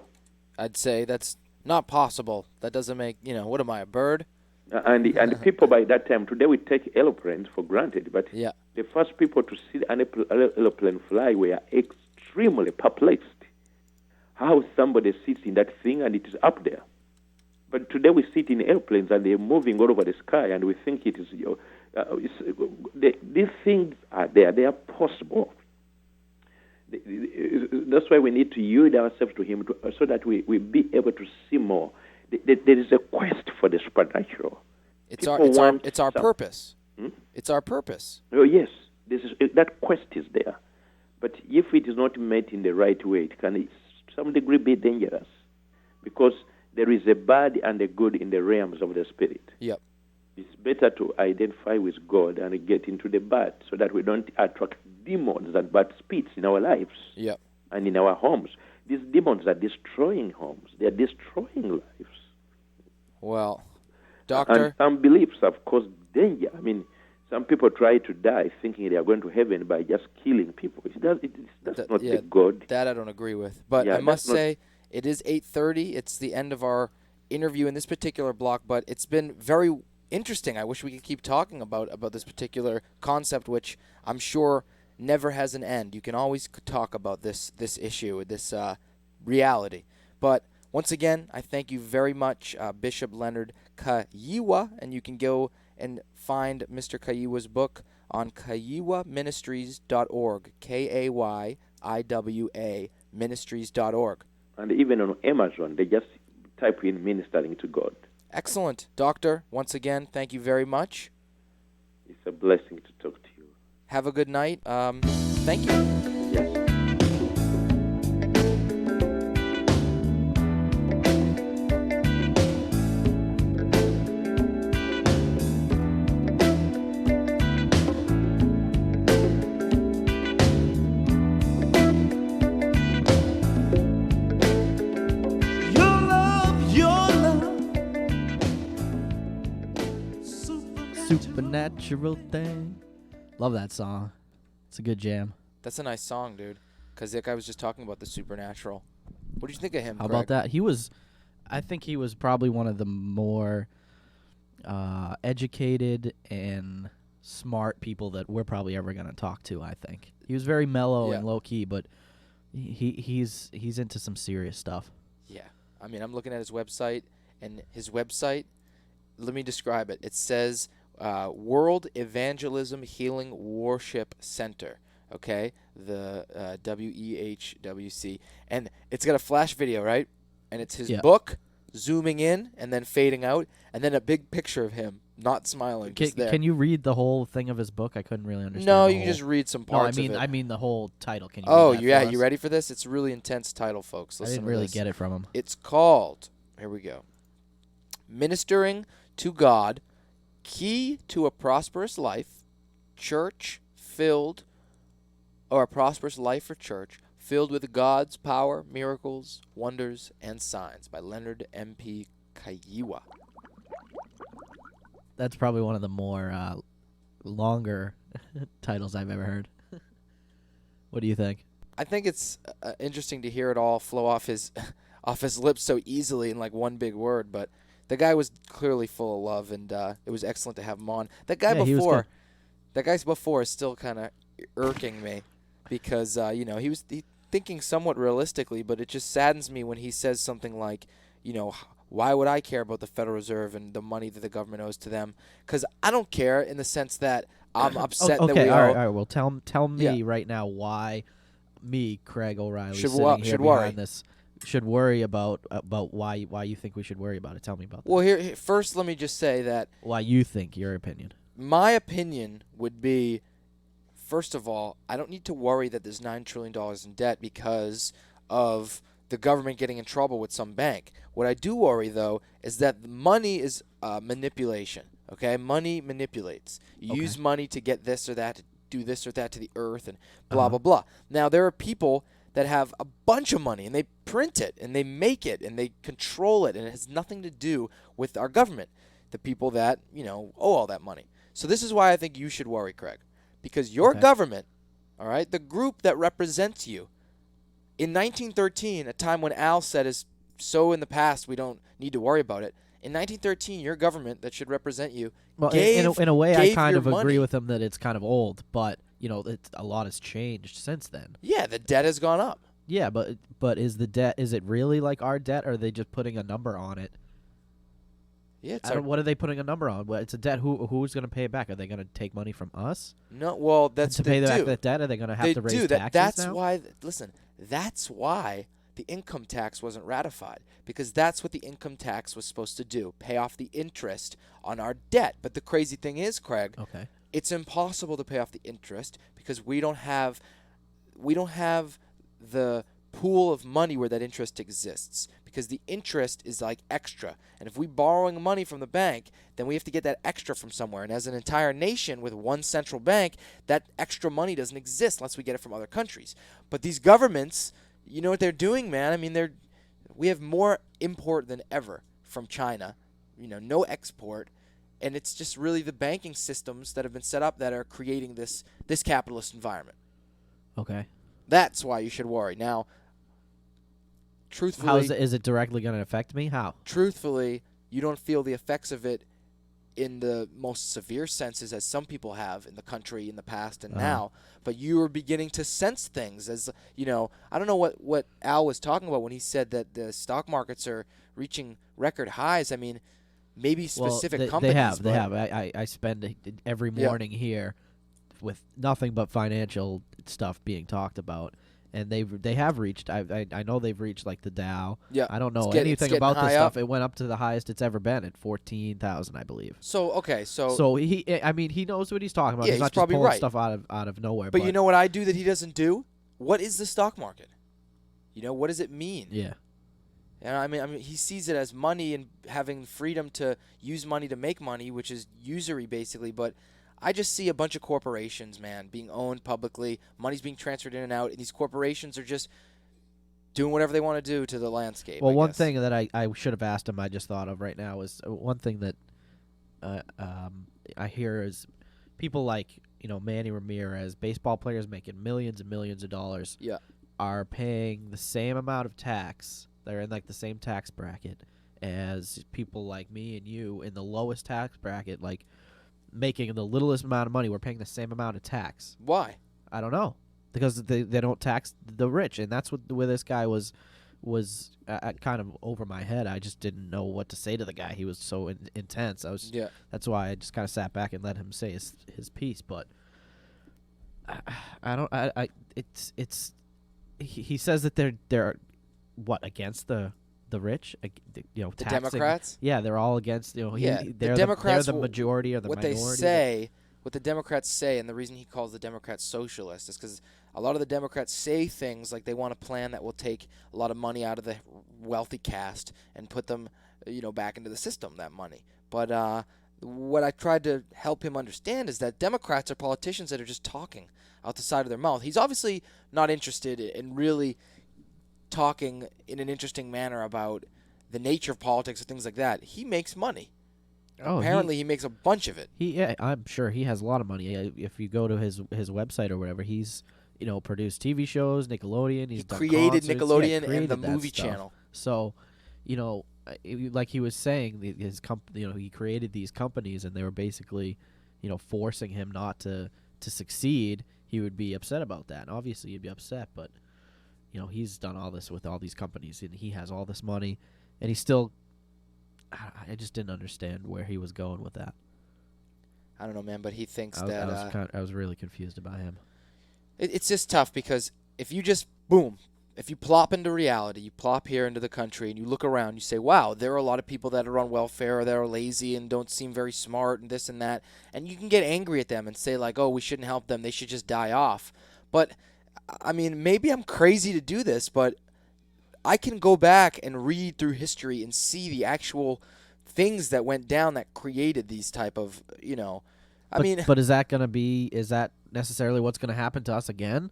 I'd say that's not possible. That doesn't make, what am I, a bird? And people by that time, today we take aeroplanes for granted, but Yeah. the first people to see an aeroplane fly were extremely perplexed. How somebody sits in that thing and it is up there. But today we sit in airplanes and they're moving all over the sky and we think it is, these things are there. They are possible. That's why we need to yield ourselves to Him so that we be able to see more. There is a quest for the supernatural. It's our purpose. It's our purpose. Oh, yes. That quest is there. But if it is not met in the right way, it can, to some degree, be dangerous. Because there is a bad and a good in the realms of the Spirit. Yep. It's better to identify with God and get into the bad so that we don't attract demons and bad spirits in our lives. Yep. And in our homes. These demons are destroying homes. They are destroying lives. Well, Doctor. And unbeliefs have caused danger. I mean, some people try to die thinking they are going to heaven by just killing people. That's not the God. That I don't agree with. But I must say, it is 8:30. It's the end of our interview in this particular block, but it's been very interesting. I wish we could keep talking about this particular concept, which I'm sure never has an end. You can always talk about this issue, this reality. But once again, I thank you very much, Bishop Leonard Kayiwa, and you can go and find Mr. Kayiwa's book on kayiwaministries.org, K-A-Y-I-W-A, ministries.org. And even on Amazon, they just type in ministering to God. Excellent. Doctor, once again, thank you very much. It's a blessing to talk to you. Have a good night. Thank you. Yes. Supernatural thing. Love that song. It's a good jam. That's a nice song, dude. Because that guy was just talking about the supernatural. What do you think of him, How Craig? about that? I think he was probably one of the more educated and smart people that we're probably ever going to talk to, I think. He was very mellow and low-key, but he's into some serious stuff. Yeah. I mean, I'm looking at his website, and his website, let me describe it. It says World Evangelism Healing Worship Center, okay? The WEHWC. And it's got a flash video, right? And it's his book zooming in and then fading out, and then a big picture of him not smiling. Can you read the whole thing of his book? I couldn't really understand. No, you can just read some parts of it. I mean the whole title. Can you Oh, read that yeah, for us? you ready for this? It's a really intense title, folks. I Listen didn't to really this. get it from him. It's called, here we go, Ministering to God, Key to a Prosperous Life, Church Filled, or a Prosperous Life for Church, Filled with God's Power, Miracles, Wonders, and Signs by Leonard M.P. Kayiwa. That's probably one of the more longer titles I've ever heard. What do you think? I think it's interesting to hear it all flow off his off his lips so easily in like one big word, but the guy was clearly full of love, and it was excellent to have him on. That guy before is still kind of irking me because he was thinking somewhat realistically, but it just saddens me when he says something like, why would I care about the Federal Reserve and the money that the government owes to them? Because I don't care in the sense that I'm upset that we all owe. right. Well, tell me right now why me, Craig O'Reilly, sitting here behind this, should worry about why you think we should worry about it. Tell me about that. Well, here first, let me just say that why you think, your opinion. My opinion would be, first of all, I don't need to worry that there's $9 trillion in debt because of the government getting in trouble with some bank. What I do worry, though, is that money is manipulation, okay? Money manipulates. You use money to get this or that, to do this or that to the earth, and blah, blah, blah. Now, there are people that have a bunch of money, and they print it, and they make it, and they control it, and it has nothing to do with our government, the people that, owe all that money. So this is why I think you should worry, Craig, because your government, all right, the group that represents you, in 1913, a time when Al said is so in the past we don't need to worry about it, in 1913, your government that should represent you in a way, I gave kind your of agree money. with him that it's kind of old, but a lot has changed since then. Yeah, the debt has gone up. Yeah, but is the debt? Is it really like our debt, or are they just putting a number on it? Yeah, What are they putting a number on? Well, it's a debt. Who's going to pay it back? Are they going to take money from us? No, well, that's to pay they back do. that debt. Are they going to have They to raise do. taxes That's now? why. Listen, that's why the income tax wasn't ratified, because that's what the income tax was supposed to do: pay off the interest on our debt. But the crazy thing is, Craig, Okay. it's impossible to pay off the interest because we don't have the pool of money where that interest exists, because the interest is like extra, and if we borrowing money from the bank, then we have to get that extra from somewhere, and as an entire nation with one central bank, that extra money doesn't exist unless we get it from other countries. But these governments, you know what they're doing, man? I mean, we have more import than ever from China, no export, and it's just really the banking systems that have been set up that are creating this capitalist environment. Okay. That's why you should worry. Now, truthfully, How is it directly going to affect me? How? truthfully, you don't feel the effects of it in the most severe senses as some people have in the country in the past and now, but you are beginning to sense things as, I don't know what Al was talking about when he said that the stock markets are reaching record highs. I mean, maybe specific companies. They have. I spend every morning here with nothing but financial stuff being talked about, and they have reached. I know they've reached like the Dow. Yeah, I don't know it's anything getting about this high stuff. up. It went up to the highest it's ever been at 14,000, I believe. So So he knows what he's talking about. Yeah, he's he's not just probably pulling right. stuff out of nowhere. but you know what I do that he doesn't do? What is the stock market? What does it mean? Yeah. And I mean, he sees it as money and having freedom to use money to make money, which is usury basically. But I just see a bunch of corporations, man, being owned publicly. Money's being transferred in and out, and these corporations are just doing whatever they want to do to the landscape. Well, I one guess. thing that I should have asked him, I just thought of right now, is one thing that I hear is people like Manny Ramirez, baseball players making millions and millions of dollars, Yeah. are paying the same amount of tax. They're in like the same tax bracket as people like me and you in the lowest tax bracket, like making the littlest amount of money. We're paying the same amount of tax. Why? I don't know, because they don't tax the rich, and that's where this guy was kind of over my head. I just didn't know what to say to the guy. He was so intense. Yeah. That's why I just kind of sat back and let him say his piece. But he says that they're what, against the rich, The taxing. Democrats? Yeah, they're all against The they're Democrats they're the will- majority or the what minority. what the Democrats say, and the reason he calls the Democrats socialist is because a lot of the Democrats say things like they want a plan that will take a lot of money out of the wealthy caste and put them, back into the system, that money. But what I tried to help him understand is that Democrats are politicians that are just talking out the side of their mouth. He's obviously not interested in really talking in an interesting manner about the nature of politics or things like that. He makes money. Oh, Apparently, he makes a bunch of it. I'm sure he has a lot of money. If you go to his website or whatever, he's produced TV shows, Nickelodeon. He's done created concerts. Nickelodeon and created the that movie stuff. channel. So, like he was saying, his he created these companies, and they were basically, forcing him not to succeed. He would be upset about that. And obviously, he'd be upset, but he's done all this with all these companies, and he has all this money, and he still. I just didn't understand where he was going with that. I don't know, man, but he thinks I was really confused about him. It's just tough because if you just, boom, if you plop into reality, you plop here into the country and you look around, you say, wow, there are a lot of people that are on welfare or that are lazy and don't seem very smart and this and that. And you can get angry at them and say, like, oh, we shouldn't help them. They should just die off. But, I mean, maybe I'm crazy to do this, but I can go back and read through history and see the actual things that went down that created these type of, But is that necessarily what's going to happen to us again?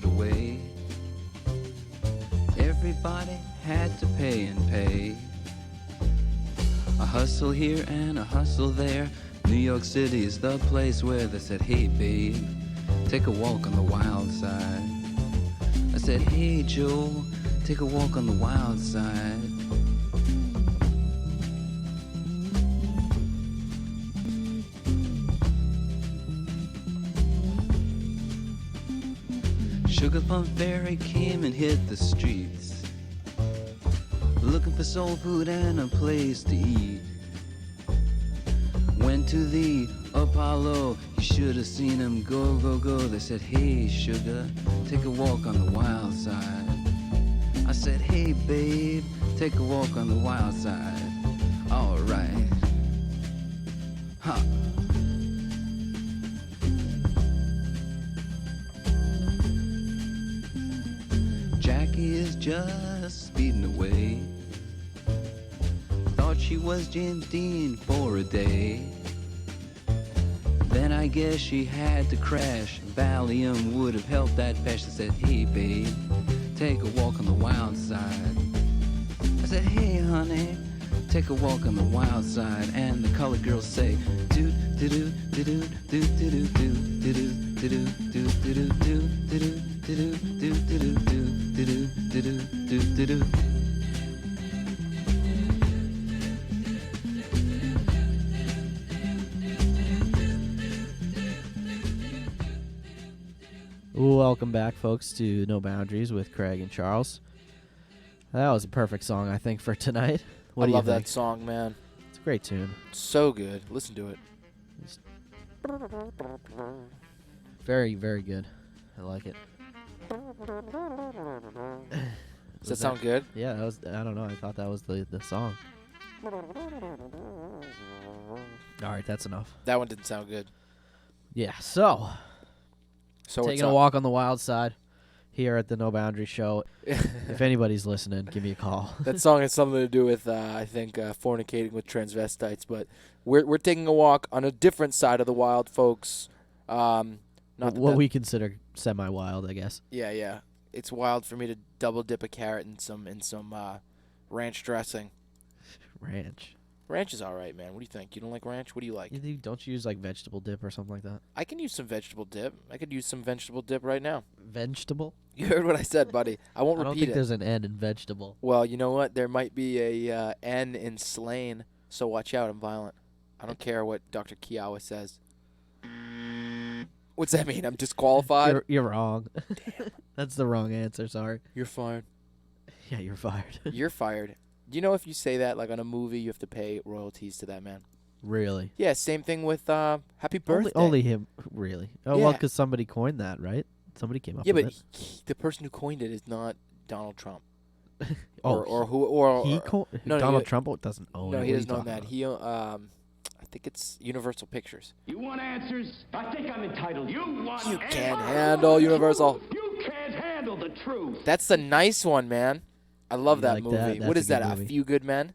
it away. Everybody had to pay and pay. A hustle here and a hustle there. New York City is the place where they said, hey babe, take a walk on the wild side. I said, hey Joe, take a walk on the wild side. Sugar Plum Fairy came and hit the streets, looking for soul food and a place to eat. Went to the Apollo, you should have seen him go, go, go. They said, hey sugar, take a walk on the wild side. I said, hey babe, take a walk on the wild side. Alright. Ha. Jackie is just speeding away. Thought she was James Dean for a day. Then I guess she had to crash. Valium would have helped that patch. I said, hey babe, take a walk on the wild side. I said, hey honey, take a walk on the wild side. And the colored girls say, do do do do do do do do do do do do do do do do do. Welcome back, folks, to No Boundaries with Craig and Charles. That was a perfect song, I think, for tonight. What do you love think? that song, man. It's a great tune. So good. Listen to it. Very, very good. I like it. Does that sound good? Yeah, that was. I don't know. I thought that was the song. All right, that's enough. That one didn't sound good. Yeah. So So taking a walk on the wild side here at the No Boundary Show. If anybody's listening, give me a call. That song has something to do with, I think, fornicating with transvestites. But we're taking a walk on a different side of the wild, folks. Not What we consider semi-wild, I guess. Yeah. It's wild for me to double dip a carrot in some ranch dressing. Ranch. Ranch is all right, man. What do you think? You don't like ranch? What do you like? Don't you use like vegetable dip or something like that? I can use some vegetable dip. I could use some vegetable dip right now. Vegetable? You heard what I said, buddy. I won't I don't repeat think it. there's an N in vegetable. Well, you know what? There might be a N in slain, so watch out. I'm violent. I don't care what Dr. C.I.A. says. What's that mean? I'm disqualified? You're wrong. Damn. That's the wrong answer, sorry. You're fired. Yeah, you're fired. You're fired. Do you know if you say that, like on a movie, you have to pay royalties to that man? Really? Yeah, same thing with Happy Birthday. Only him, really. Oh, Yeah. well, because somebody coined that, right? Somebody came up Yeah, with but it. the person who coined it is not Donald Trump. Oh, No, Donald Trump doesn't own it. No, What he are you doesn't own talking that. about? He I think it's Universal Pictures. You want answers? I think I'm entitled. You want You answers? can't handle Universal. You can't handle the truth. That's the nice one, man. I love You that like movie. that? What That's is a good that? movie. A Few Good Men?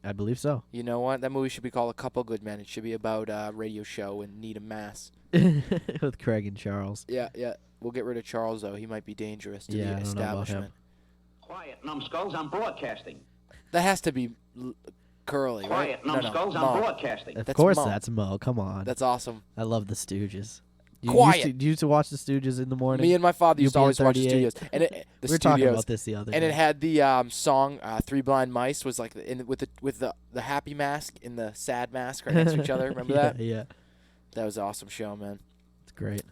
I believe so. You know what? That movie should be called A Couple Good Men. It should be about a radio show in Needham, Mass. With Craig and Charles. Yeah. We'll get rid of Charles, though. He might be dangerous to Yeah, I the don't know about him. establishment. Quiet, numbskulls. I'm broadcasting. That has to be Curly, Quiet, right? numbskulls. Mo. I'm broadcasting. Of That's course, Mo. that's Mo. Come on. That's awesome. I love the Stooges. Quiet. You used to watch the Stooges in the morning. Me and my father used to UPN always watch the 38. studios. And the we were talking studios. about this the other And day. it had the song "Three Blind Mice" was like with the happy mask and the sad mask right next to each other. Remember that? Yeah, That was an awesome show, man. it's great.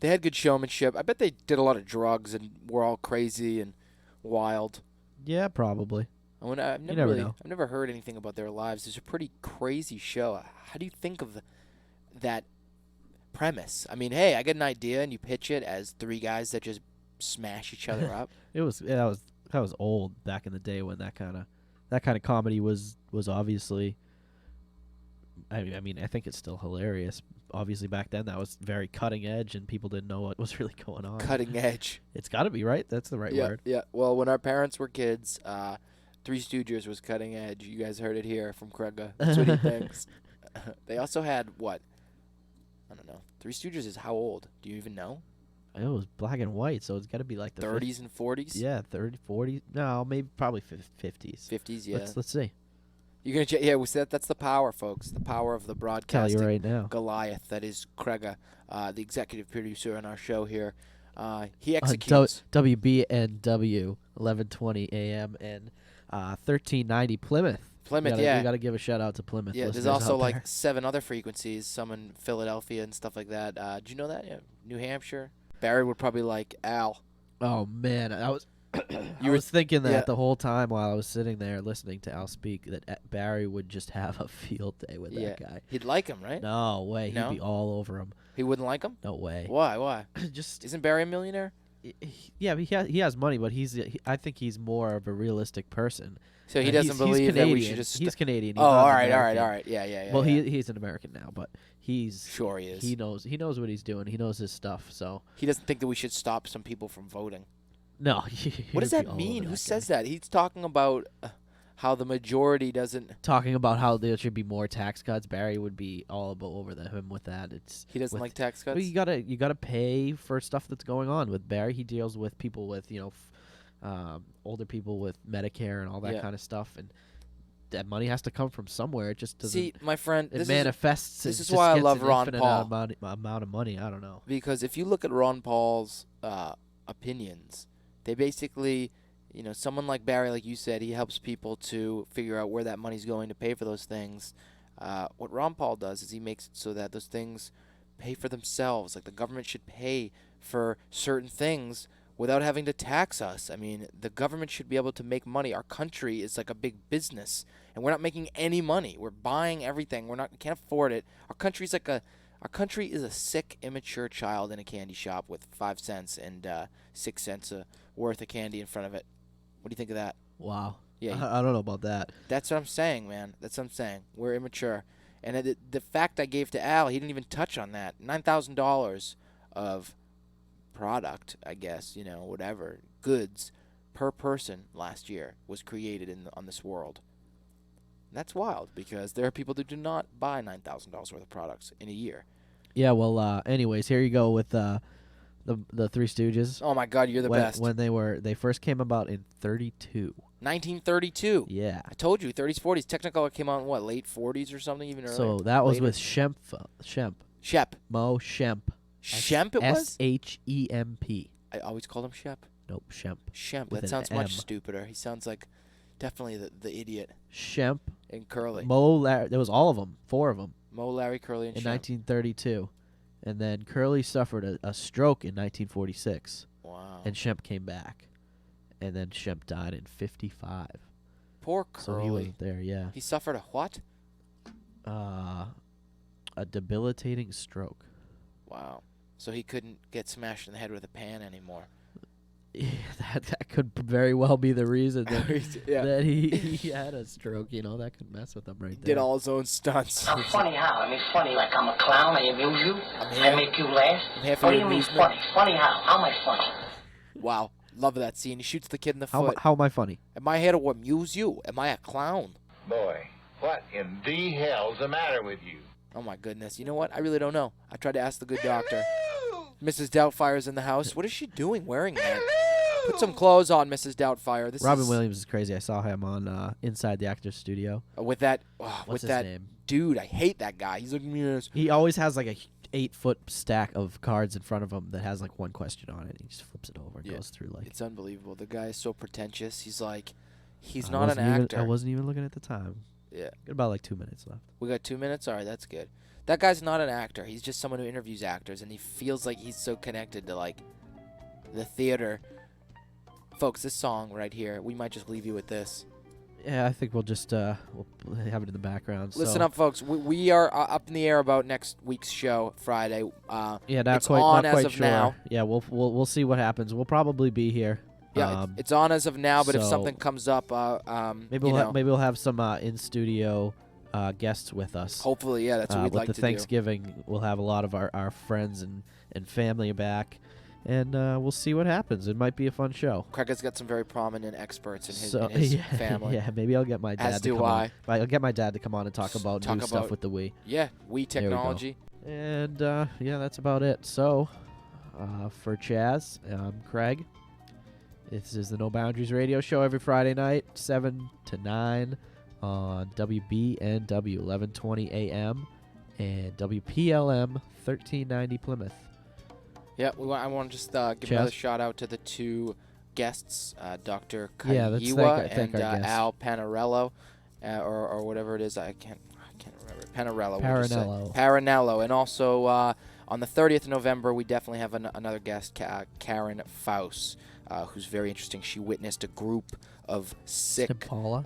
They had good showmanship. I bet they did a lot of drugs and were all crazy and wild. Yeah, probably. I've never know. I've never heard anything about their lives. It's a pretty crazy show. How do you think of that premise? I mean, hey, I get an idea and you pitch it as three guys that just smash each other up. That was old back in the day when that kind of comedy was obviously. I mean, I think it's still hilarious. Obviously, back then that was very cutting edge, and people didn't know what was really going on. Cutting edge. It's got to be right. That's the right word. Yeah. Well, when our parents were kids, Three Stooges was cutting edge. You guys heard it here from Craig. That's what he thinks. They also had what? I don't know. Three Stooges is how old? Do you even know? It was black and white, so it's got to be like the 30s and 40s? Yeah, 30, 40. No, maybe probably 50s. 50s, yeah. Let's see. You're gonna yeah, we said that's the power, folks. The power of the Tell broadcasting you right now. Goliath. That is Krega, the executive producer on our show here. He executes. WBNW 11:20 a.m. and 1390 Plymouth. Plymouth, We yeah. gotta give a shout out to Plymouth. Yeah, there's listeners also out like there. 7 other frequencies, some in Philadelphia and stuff like that. Do you know that? Yeah. New Hampshire. Barry would probably like Al. Oh man, I was You was thinking that yeah. the whole time while I was sitting there listening to Al speak that Barry would just have a field day with Yeah. that guy. He'd like him, right? No way, No? he'd be all over him. He wouldn't like him? No way. Why? Why? Just Isn't Barry a millionaire? yeah, he has money, but I think he's more of a realistic person. So he And doesn't believe that we should just. He's Canadian. Oh, He's not all an right. American. Yeah. Well, yeah. he's an American now, but he's Sure he is. He knows what he's doing. He knows his stuff. So He doesn't think that we should stop some people from voting. no. What does that mean? Who says that? He's talking about how the majority doesn't. Talking about how there should be more tax cuts. Barry would be all over him with that. He doesn't like tax cuts. Well, you gotta pay for stuff that's going on with Barry. He deals with people with older people with Medicare and all that Yeah. kind of stuff, and that money has to come from somewhere. It just doesn't. See, my friend, it this manifests. this it is just why I gets love an Ron infinite Paul. amount of money. I don't know. Because if you look at Ron Paul's opinions, they basically, someone like Barry, like you said, he helps people to figure out where that money's going to pay for those things. What Ron Paul does is he makes it so that those things pay for themselves. Like the government should pay for certain things without having to tax us. I mean, the government should be able to make money. Our country is like a big business, and we're not making any money. We're buying everything. We can't afford it. Our country is a sick, immature child in a candy shop with 5 cents and 6 cents worth of candy in front of it. What do you think of that? Wow. Yeah, I don't know about that. That's what I'm saying, man. That's what I'm saying. We're immature. And the fact I gave to Al, he didn't even touch on that. $9,000 of product, I guess, whatever, goods per person last year was created on this world. And that's wild because there are people that do not buy $9,000 worth of products in a year. Yeah. Well. Anyways, here you go with the Three Stooges. Oh my God, you're the best. When they first came about in 1932. 1932. Yeah. I told you, 30s, 40s. Technicolor came out in what, late 40s or something, even earlier. So that was Later. with Shemp. Mo Shemp. Shemp it was? Shemp. I always called him Shep. Nope, Shemp. Shemp. With That an sounds much M. stupider. He sounds like definitely the idiot Shemp. and Curly. There was all of them, 4 of them, Mo, Larry, Curly, and in Shemp. 1932. And then Curly suffered a stroke in 1946. Wow. And Shemp came back. And then Shemp died in 55. Poor So Curly. he wasn't there, yeah. He suffered a what? A debilitating stroke. Wow. So he couldn't get smashed in the head with a pan anymore. Yeah, that could very well be the reason that, Yeah. that he had a stroke. That could mess with him right there. Did all his own stunts. I'm funny how? I mean, funny like I'm a clown, I amuse you, here. I make you laugh. I'm here for What do your you mean amusement. funny? Funny how? How am I funny? Wow. Love that scene. He shoots the kid in the How foot. am I funny? Am I here to amuse you? Am I a clown? Boy, what in the hell's the matter with you? Oh my goodness. You know what? I really don't know. I tried to ask the good doctor. Mrs. Doubtfire's in the house. What is she doing wearing that? Put some clothes on, Mrs. Doubtfire. Robin Williams is crazy. I saw him on Inside the Actors Studio. With that, What's with his that name? dude. I hate that guy. He's looking at me as He always has like a 8-foot stack of cards in front of him that has like one question on it. He just flips it over and Yeah. goes through like. It's unbelievable. The guy is so pretentious. He's like, he's I not an wasn't even- actor. I wasn't even looking at the time. Yeah. Got about like 2 minutes left. We got 2 minutes? All right, that's good. That guy's not an actor. He's just someone who interviews actors, and he feels like he's so connected to, like, the theater. Folks, this song right here, we might just leave you with this. Yeah, I think we'll just we'll have it in the background. Listen so. up, folks. We are up in the air about next week's show, Friday. Yeah, not it's quite, on not as quite of sure. now. Yeah, we'll see what happens. We'll probably be here. Yeah, it's on as of now, but if so something comes up, maybe we'll have some in studio guests with us. hopefully, yeah, that's what we'd with like the to Thanksgiving, we'll have a lot of our friends and family back, and we'll see what happens. It might be a fun show. do. Craig has got some very prominent experts in his, So in his yeah, family. yeah, maybe I'll get my dad As to do come I. on. I'll get my dad to come on and talk about Talk new stuff about- with the Wii. Yeah, Wii we go. technology. And yeah, that's about it. So For Chaz, I'm Craig. This is the No Boundaries Radio Show every Friday night, 7 to 9 on WBNW 1120 AM and WPLM 1390 Plymouth. Yeah, I want to just give another shout out to the two guests, Dr. Kaiwa and Al Panarello, or whatever it is. I can't remember. Paranello. And also on the 30th of November, we definitely have another guest, Karen Faust, who's very interesting. She witnessed a group of sick,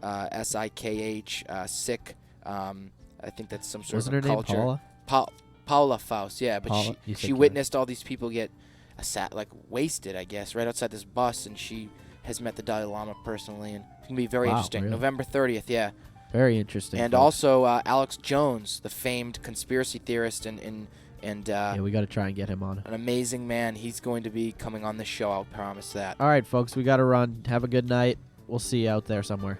S-I-K-H, sick. I think that's some sort Wasn't of her culture. name Paula? Paula Faust, yeah, but Paula? she witnessed all these people get wasted, I guess, right outside this bus, and she has met the Dalai Lama personally, and it's going to be very interesting. Really? November 30th, yeah. Very interesting. And folks. also Alex Jones, the famed conspiracy theorist and yeah, we got to try and get him on. An amazing man. He's going to be coming on the show, I'll promise that. All right, folks, we got to run. Have a good night. We'll see you out there somewhere.